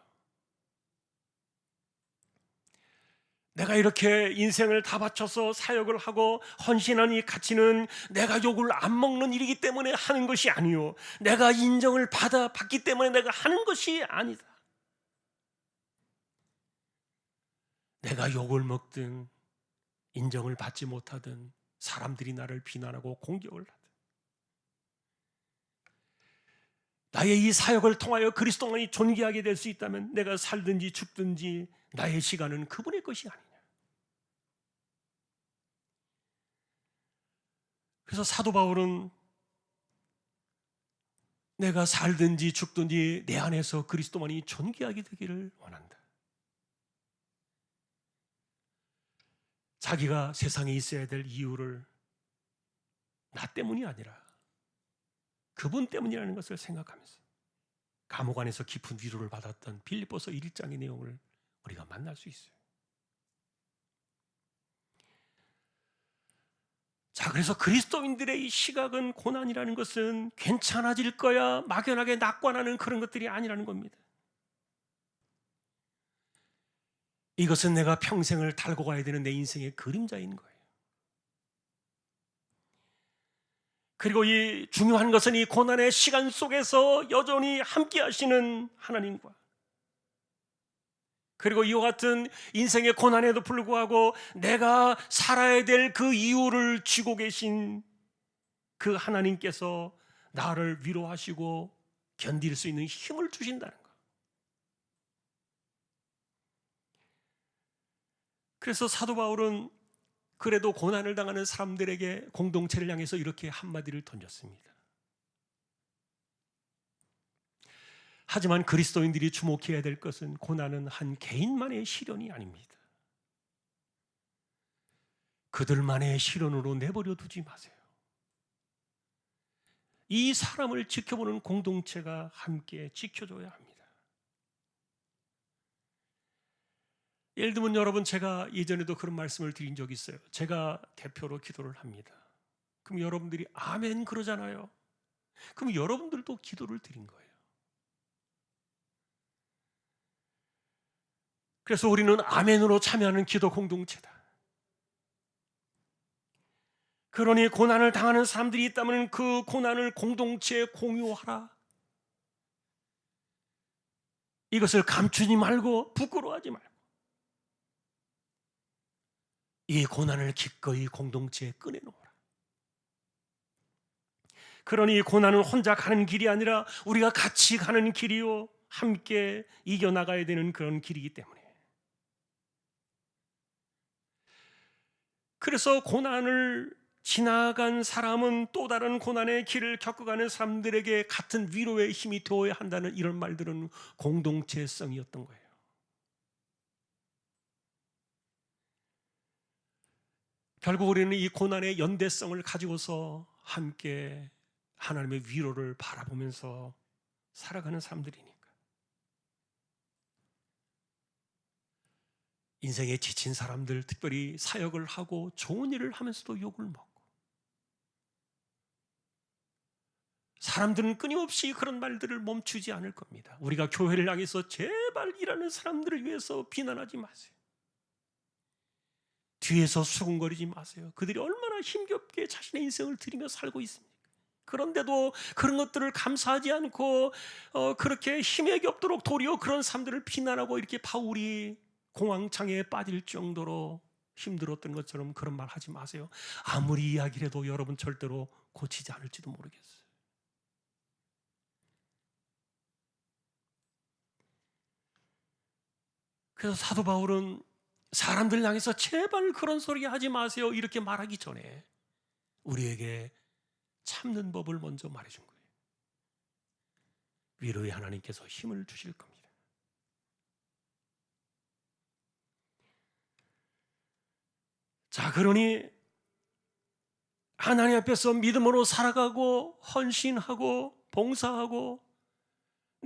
내가 이렇게 인생을 다 바쳐서 사역을 하고 헌신한 이 가치는 내가 욕을 안 먹는 일이기 때문에 하는 것이 아니요, 내가 인정을 받기 때문에 내가 하는 것이 아니다. 내가 욕을 먹든 인정을 받지 못하든 사람들이 나를 비난하고 공격을 하든 나의 이 사역을 통하여 그리스도만이 존귀하게 될 수 있다면 내가 살든지 죽든지 나의 시간은 그분의 것이 아니냐. 그래서 사도 바울은 내가 살든지 죽든지 내 안에서 그리스도만이 존귀하게 되기를 원한다. 자기가 세상에 있어야 될 이유를 나 때문이 아니라 그분 때문이라는 것을 생각하면서 감옥 안에서 깊은 위로를 받았던 빌립보서 1장의 내용을 우리가 만날 수 있어요. 자, 그래서 그리스도인들의 이 시각은 고난이라는 것은 괜찮아질 거야 막연하게 낙관하는 그런 것들이 아니라는 겁니다. 이것은 내가 평생을 달고 가야 되는 내 인생의 그림자인 거예요. 그리고 이 중요한 것은 이 고난의 시간 속에서 여전히 함께 하시는 하나님과, 그리고 이와 같은 인생의 고난에도 불구하고 내가 살아야 될 그 이유를 쥐고 계신 그 하나님께서 나를 위로하시고 견딜 수 있는 힘을 주신다는 것. 그래서 사도 바울은 그래도 고난을 당하는 사람들에게 공동체를 향해서 이렇게 한마디를 던졌습니다. 하지만 그리스도인들이 주목해야 될 것은 고난은 한 개인만의 시련이 아닙니다. 그들만의 시련으로 내버려 두지 마세요. 이 사람을 지켜보는 공동체가 함께 지켜줘야 합니다. 예를 들면 여러분, 제가 예전에도 그런 말씀을 드린 적이 있어요. 제가 대표로 기도를 합니다. 그럼 여러분들이 아멘 그러잖아요. 그럼 여러분들도 기도를 드린 거예요. 그래서 우리는 아멘으로 참여하는 기도 공동체다. 그러니 고난을 당하는 사람들이 있다면 그 고난을 공동체에 공유하라. 이것을 감추지 말고 부끄러워하지 말고 이 고난을 기꺼이 공동체에 꺼내놓으라. 그러니 고난은 혼자 가는 길이 아니라 우리가 같이 가는 길이요, 함께 이겨나가야 되는 그런 길이기 때문에, 그래서 고난을 지나간 사람은 또 다른 고난의 길을 겪어가는 사람들에게 같은 위로의 힘이 되어야 한다는 이런 말들은 공동체성이었던 거예요. 결국 우리는 이 고난의 연대성을 가지고서 함께 하나님의 위로를 바라보면서 살아가는 사람들이니까. 인생에 지친 사람들, 특별히 사역을 하고 좋은 일을 하면서도 욕을 먹고, 사람들은 끊임없이 그런 말들을 멈추지 않을 겁니다. 우리가 교회를 향해서 제발 일하는 사람들을 위해서 비난하지 마세요. 뒤에서 수군거리지 마세요. 그들이 얼마나 힘겹게 자신의 인생을 들이며 살고 있습니까? 그런데도 그런 것들을 감사하지 않고 그렇게 힘에게 없도록 도리어 그런 사람들을 비난하고, 이렇게 바울이 공황장애에 빠질 정도로 힘들었던 것처럼 그런 말 하지 마세요. 아무리 이야기를 해도 여러분 절대로 고치지 않을지도 모르겠어요. 그래서 사도 바울은 사람들 향해서 제발 그런 소리 하지 마세요 이렇게 말하기 전에 우리에게 참는 법을 먼저 말해준 거예요. 위로의 하나님께서 힘을 주실 겁니다. 자, 그러니 하나님 앞에서 믿음으로 살아가고 헌신하고 봉사하고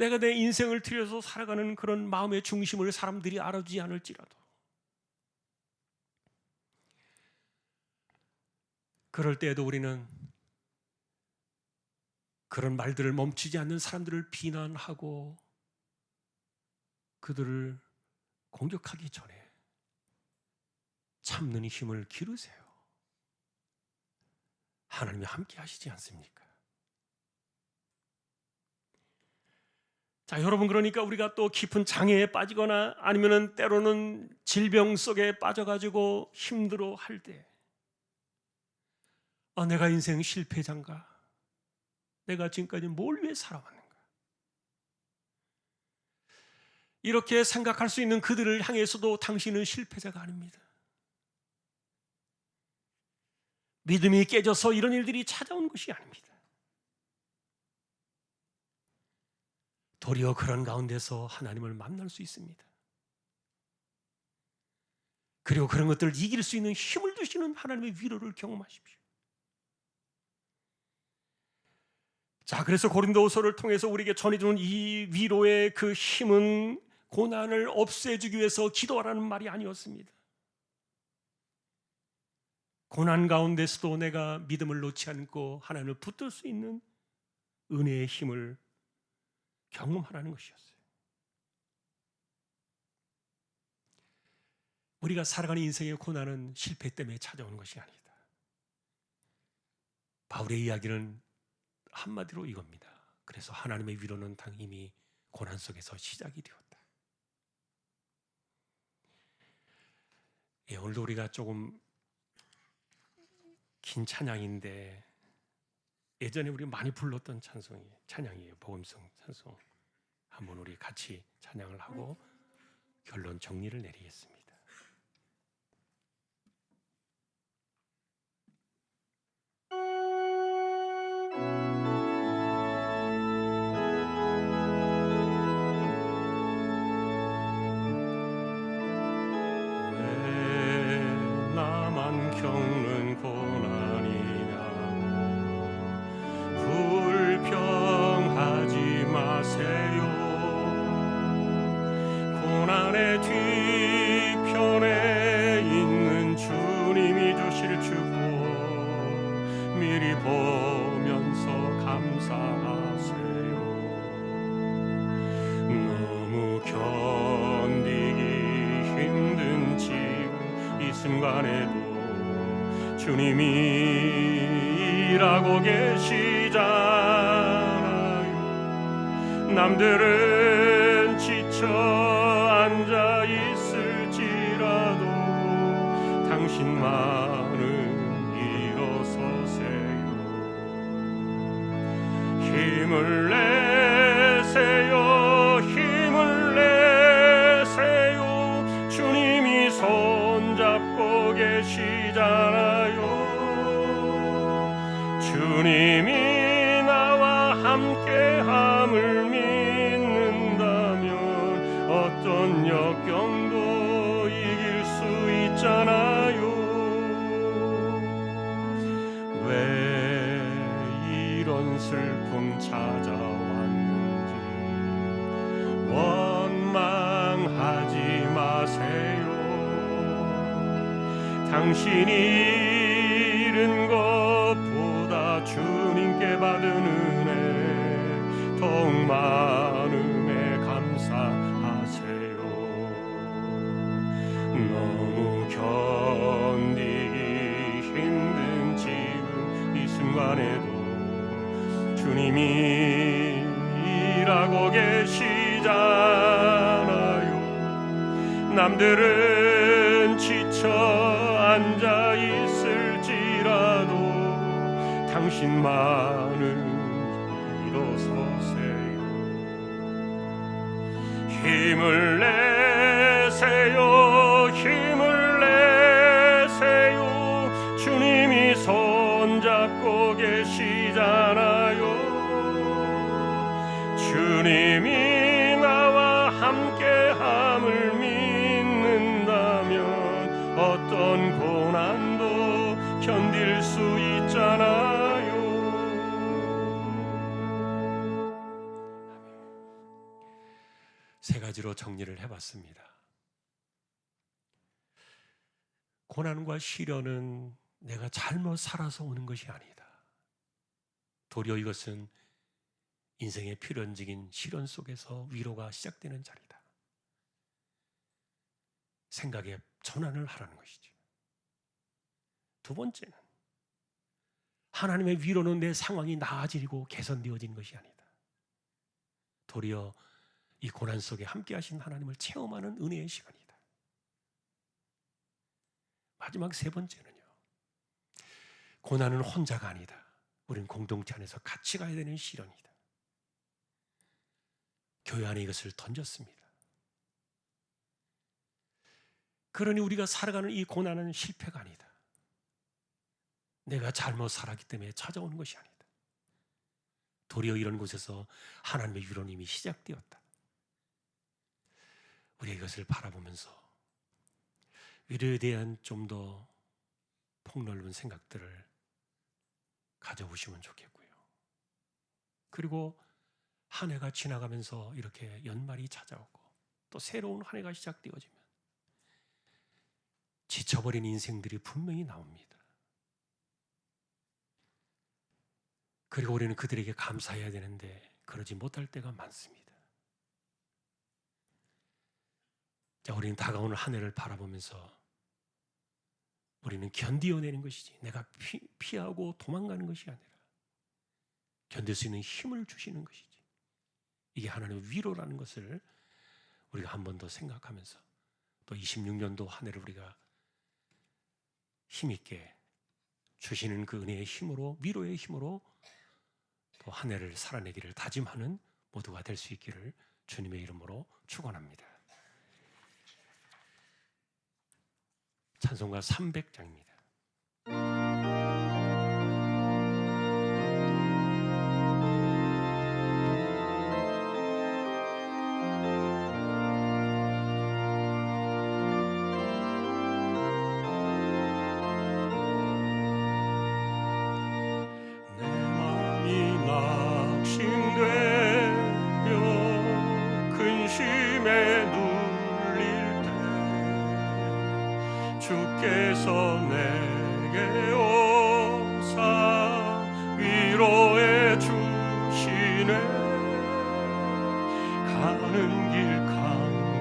내가 내 인생을 들여서 살아가는 그런 마음의 중심을 사람들이 알아주지 않을지라도, 그럴 때에도 우리는 그런 말들을 멈추지 않는 사람들을 비난하고 그들을 공격하기 전에 참는 힘을 기르세요. 하나님이 함께 하시지 않습니까? 자, 여러분, 그러니까 우리가 또 깊은 장애에 빠지거나 아니면은 때로는 질병 속에 빠져가지고 힘들어 할 때, 내가 인생 실패자인가? 내가 지금까지 뭘 위해 살아왔는가? 이렇게 생각할 수 있는 그들을 향해서도 당신은 실패자가 아닙니다. 믿음이 깨져서 이런 일들이 찾아온 것이 아닙니다. 도리어 그런 가운데서 하나님을 만날 수 있습니다. 그리고 그런 것들을 이길 수 있는 힘을 주시는 하나님의 위로를 경험하십시오. 자, 그래서 고린도후서를 통해서 우리에게 전해주는 이 위로의 그 힘은 고난을 없애주기 위해서 기도하라는 말이 아니었습니다. 고난 가운데서도 내가 믿음을 놓지 않고 하나님을 붙들 수 있는 은혜의 힘을 경험하라는 것이었어요. 우리가 살아가는 인생의 고난은 실패 때문에 찾아오는 것이 아니다. 바울의 이야기는 한마디로 이겁니다. 그래서 하나님의 위로는 이미 고난 속에서 시작이 되었다. 오늘도 우리가 조금 긴 찬양인데 예전에 우리 많이 불렀던 찬양이에요. 복음성 찬송. 한번 우리 같이 찬양을 하고 결론 정리를 내리겠습니다. 겪는 고난이냐고 불평하지 마세요. 고난의 뒤편에 있는 주님이 주실 축복 미리 보면서 감사하세요. 너무 견디기 힘든 지금 이 순간에도 주님이 일하고 계시잖아요. 남들은 지쳐 앉아 있을지라도 당신만은 일어서세요. 힘을 내세요. 힘을 내세요. 주님이 손잡고 계시잖아요. 주님이 나와 함께함을 믿는다면 어떤 역경도 이길 수 있잖아요. 왜 이런 슬픔 찾아왔는지 원망하지 마세요. 당신이 잃은 것보다 주님께 받은 은혜 더욱 많음에 감사하세요. 너무 견디기 힘든 지금 이 순간에도 주님이 일하고 계시잖아요. 남들은 지쳐 앉아 있을지라도 당신만은 일어서세요. 힘을 내세요. 힘을 내세요. 주님이 손잡고 계시잖아요. 주님이 나와 함께함을 믿는다면 어떤 고난도 견딜 수 있잖아요. 가지로 정리를 해봤습니다. 고난과 시련은 내가 잘못 살아서 오는 것이 아니다. 도리어 이것은 인생의 필연적인 시련 속에서 위로가 시작되는 자리다. 생각의 전환을 하라는 것이죠. 두 번째는 하나님의 위로는 내 상황이 나아지고 개선되어지는 것이 아니다. 도리어 이 고난 속에 함께 하신 하나님을 체험하는 은혜의 시간이다. 마지막 세 번째는요, 고난은 혼자가 아니다. 우리는 공동체 안에서 같이 가야 되는 시련이다. 교회 안에 이것을 던졌습니다. 그러니 우리가 살아가는 이 고난은 실패가 아니다. 내가 잘못 살았기 때문에 찾아오는 것이 아니다. 도리어 이런 곳에서 하나님의 위로는 이미 시작되었다. 우리가 이것을 바라보면서 위로에 대한 좀 더 폭넓은 생각들을 가져보시면 좋겠고요. 그리고 한 해가 지나가면서 이렇게 연말이 찾아오고 또 새로운 한 해가 시작되어지면 지쳐버린 인생들이 분명히 나옵니다. 그리고 우리는 그들에게 감사해야 되는데 그러지 못할 때가 많습니다. 자, 우리는 다가오는 한 해를 바라보면서 우리는 견디어내는 것이지 내가 피하고 도망가는 것이 아니라 견딜 수 있는 힘을 주시는 것이지, 이게 하나님의 위로라는 것을 우리가 한 번 더 생각하면서 또 26년도 한 해를 우리가 힘있게 주시는 그 은혜의 힘으로, 위로의 힘으로 또 한 해를 살아내기를 다짐하는 모두가 될 수 있기를 주님의 이름으로 축원합니다. 찬송가 300장입니다. 주께서 내게 오사 위로해 주시네. 가는 길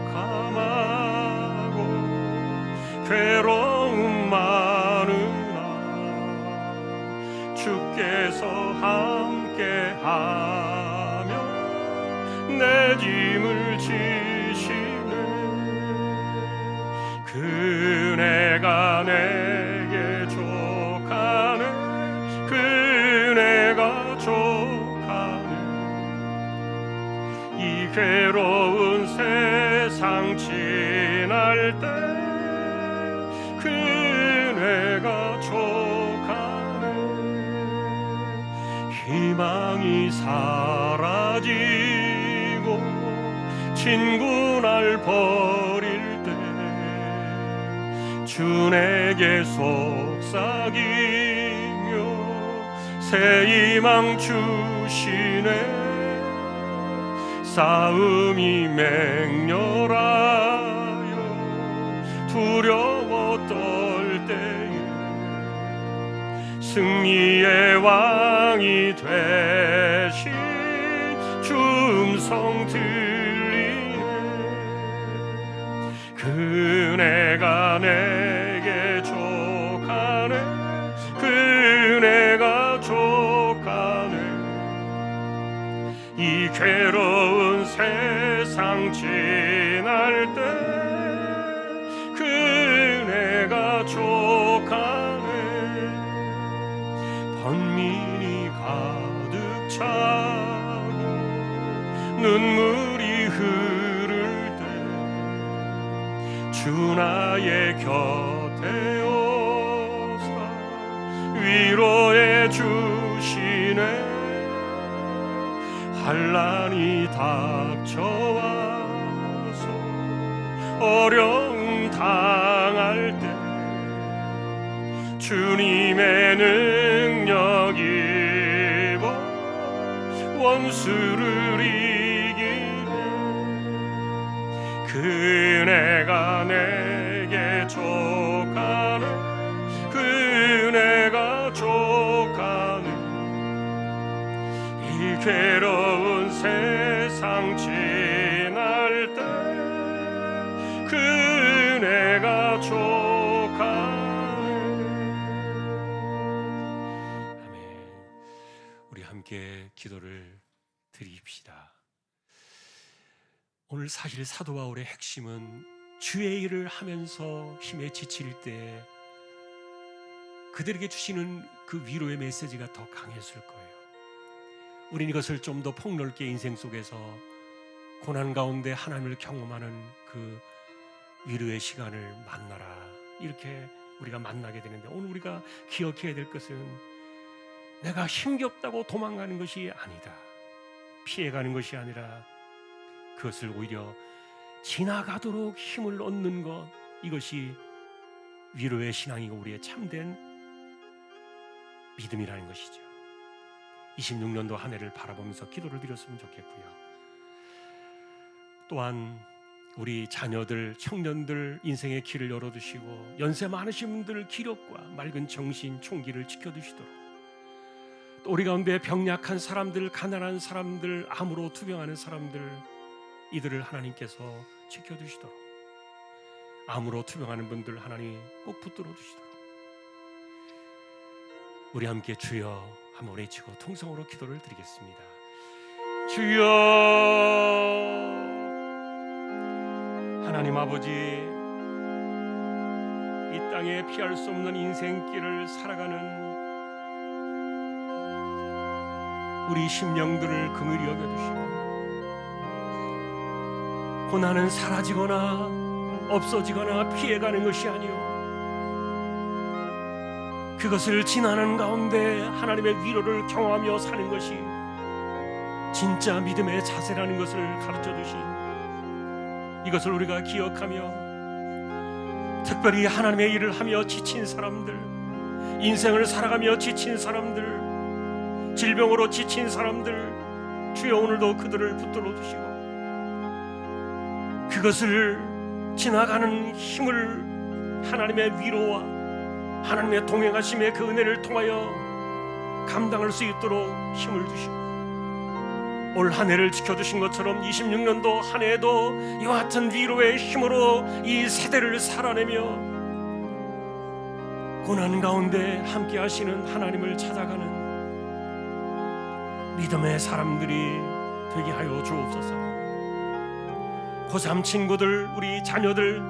캄캄하고 괴로움 많으나 주께서 함께하며 내 짐을 지시네. 그네가 내게 족하네. 그네가 족하네. 이 괴로운 세상 지날 때 그네가 족하네. 희망이 사라지고 친구 날 버릴 주 내게 속삭이며 새 희망 주시네. 싸움이 맹렬하여 두려워 떨 때에 승리의 왕이 되신 주 음성 들리네. 그네가 내게 족하네. 그네가 족하네. 이 괴로운 세상 지날 때 그네가 족하네. 번민이 가득 차고 눈물이 흐를 때 주 나의 곁에 오사 위로해 주시네. 환난이 닥쳐와서 어려움 당할 때 주님의 능력 입어 원수를 이기네. 은혜가 내게 족하네 그 은혜가 족하네 이 괴로운 세상 지날 때 그 은혜가 족하네. 아멘. 우리 함께 기도를 드립시다. 오늘 사실 사도 바울의 핵심은 주의 일을 하면서 힘에 지칠 때 그들에게 주시는 그 위로의 메시지가 더 강했을 거예요. 우리는 이것을 좀 더 폭넓게 인생 속에서 고난 가운데 하나님을 경험하는 그 위로의 시간을 만나라 이렇게 우리가 만나게 되는데, 오늘 우리가 기억해야 될 것은 내가 힘겹다고 도망가는 것이 아니다, 피해가는 것이 아니라 그것을 오히려 지나가도록 힘을 얻는 것, 이것이 위로의 신앙이고 우리의 참된 믿음이라는 것이죠. 26년도 한 해를 바라보면서 기도를 드렸으면 좋겠고요. 또한 우리 자녀들, 청년들 인생의 길을 열어두시고 연세 많으신 분들 기력과 맑은 정신, 총기를 지켜두시도록, 또 우리 가운데 병약한 사람들, 가난한 사람들, 암으로 투병하는 사람들, 이들을 하나님께서 지켜두시도록, 암으로 투병하는 분들 하나님 꼭 붙들어 주시도록, 우리 함께 주여 한번 외치고 통성으로 기도를 드리겠습니다. 주여, 하나님 아버지, 이 땅에 피할 수 없는 인생길을 살아가는 우리 심령들을 긍휼히 여겨주시고, 고난은 사라지거나 없어지거나 피해가는 것이 아니오, 그것을 지나는 가운데 하나님의 위로를 경험하며 사는 것이 진짜 믿음의 자세라는 것을 가르쳐 주신, 이것을 우리가 기억하며 특별히 하나님의 일을 하며 지친 사람들, 인생을 살아가며 지친 사람들, 질병으로 지친 사람들, 주여 오늘도 그들을 붙들어 주시고 그것을 지나가는 힘을 하나님의 위로와 하나님의 동행하심의 그 은혜를 통하여 감당할 수 있도록 힘을 주시고, 올 한 해를 지켜주신 것처럼 26년도 한 해에도 이와 같은 위로의 힘으로 이 세대를 살아내며 고난 가운데 함께 하시는 하나님을 찾아가는 믿음의 사람들이 되게 하여 주옵소서. 고3 친구들, 우리 자녀들,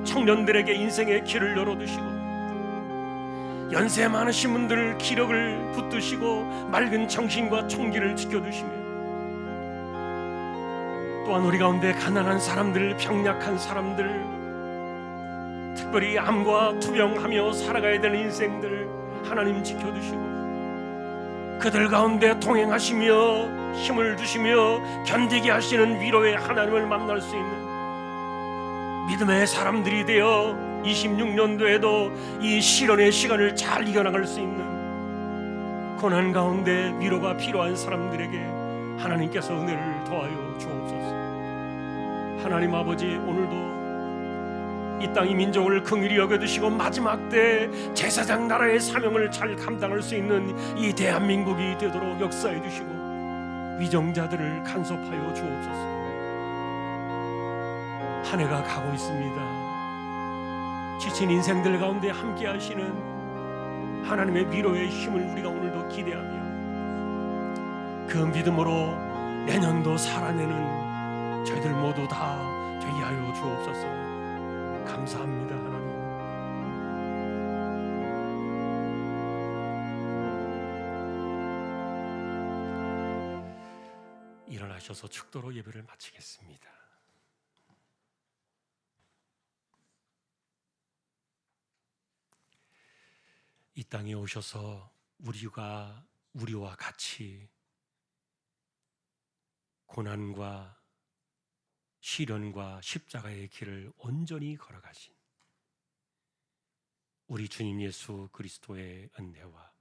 청년들에게 인생의 길을 열어두시고, 연세 많으신 분들 기력을 붙드시고 맑은 정신과 총기를 지켜두시며, 또한 우리 가운데 가난한 사람들, 병약한 사람들, 특별히 암과 투병하며 살아가야 되는 인생들 하나님 지켜두시고 그들 가운데 동행하시며 힘을 주시며 견디게 하시는 위로의 하나님을 만날 수 있는 믿음의 사람들이 되어 26년도에도 이 시련의 시간을 잘 이겨나갈 수 있는, 고난 가운데 위로가 필요한 사람들에게 하나님께서 은혜를 더하여 주옵소서. 하나님 아버지, 오늘도 이 땅 이 민족을 긍휼히 여겨주시고 마지막 때 제사장 나라의 사명을 잘 감당할 수 있는 이 대한민국이 되도록 역사해 주시고 위정자들을 간섭하여 주옵소서. 한 해가 가고 있습니다. 지친 인생들 가운데 함께 하시는 하나님의 위로의 힘을 우리가 오늘도 기대하며 그 믿음으로 내년도 살아내는 저희들 모두 다 되게 하여 주옵소서. 감사합니다. 하나님, 일어나셔서 축도로 예배를 마치겠습니다. 이 땅에 오셔서 우리와 같이 고난과 시련과 십자가의 길을 온전히 걸어가신 우리 주님 예수 그리스도의 은혜와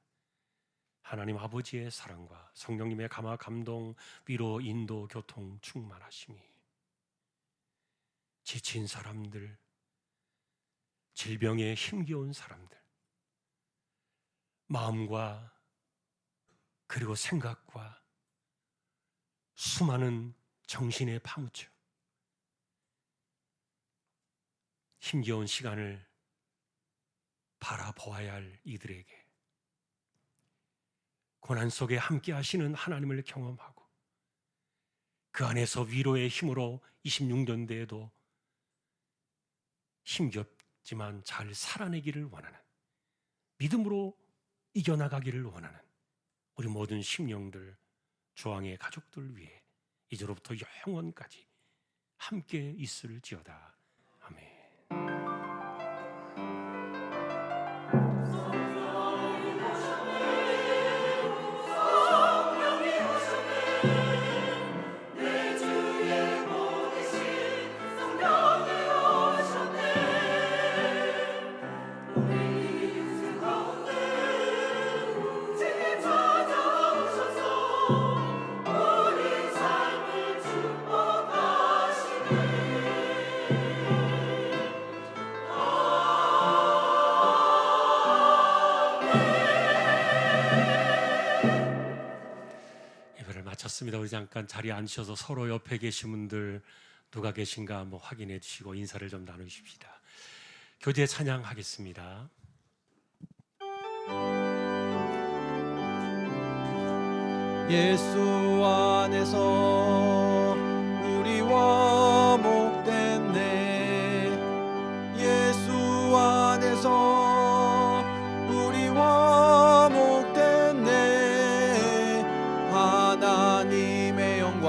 하나님 아버지의 사랑과 성령님의 감화 감동, 위로, 인도, 교통 충만하심이 지친 사람들, 질병에 힘겨운 사람들, 마음과 그리고 생각과 수많은 정신에 파묻혀 힘겨운 시간을 바라보아야 할 이들에게 고난 속에 함께 하시는 하나님을 경험하고 그 안에서 위로의 힘으로 26년대에도 힘겹지만 잘 살아내기를 원하는, 믿음으로 이겨나가기를 원하는 우리 모든 심령들, 주왕의 가족들 위해 이제로부터 영원까지 함께 있을지어다. 아멘. 마쳤습니다. 우리 잠깐 자리에 앉으셔서 서로 옆에 계신 분들 누가 계신가 한번 확인해 주시고 인사를 좀 나누십시다. 교제 찬양하겠습니다. 예수 안에서 우리와 목됐네. 예수 안에서 우리와 목됐네. 하나님의 영광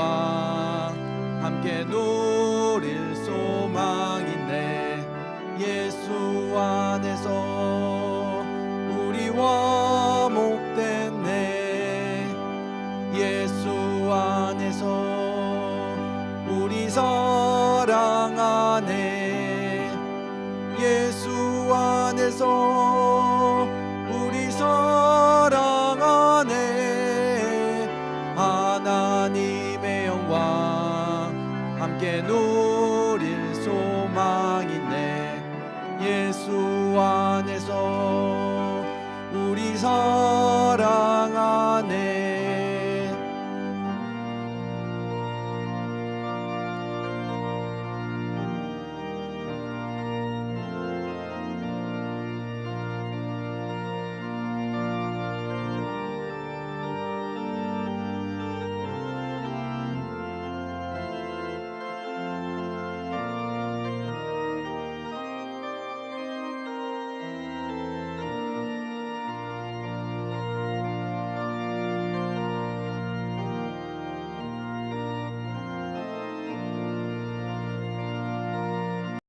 함께 누릴 소망 있네. 예수 안에서 우리와 목됐네. 예수 안에서 우리 사랑하네. 예수 안에서 우리 사랑하네. 하나님의 영광 함께 누릴 소망 있네. 예수 안에서 우리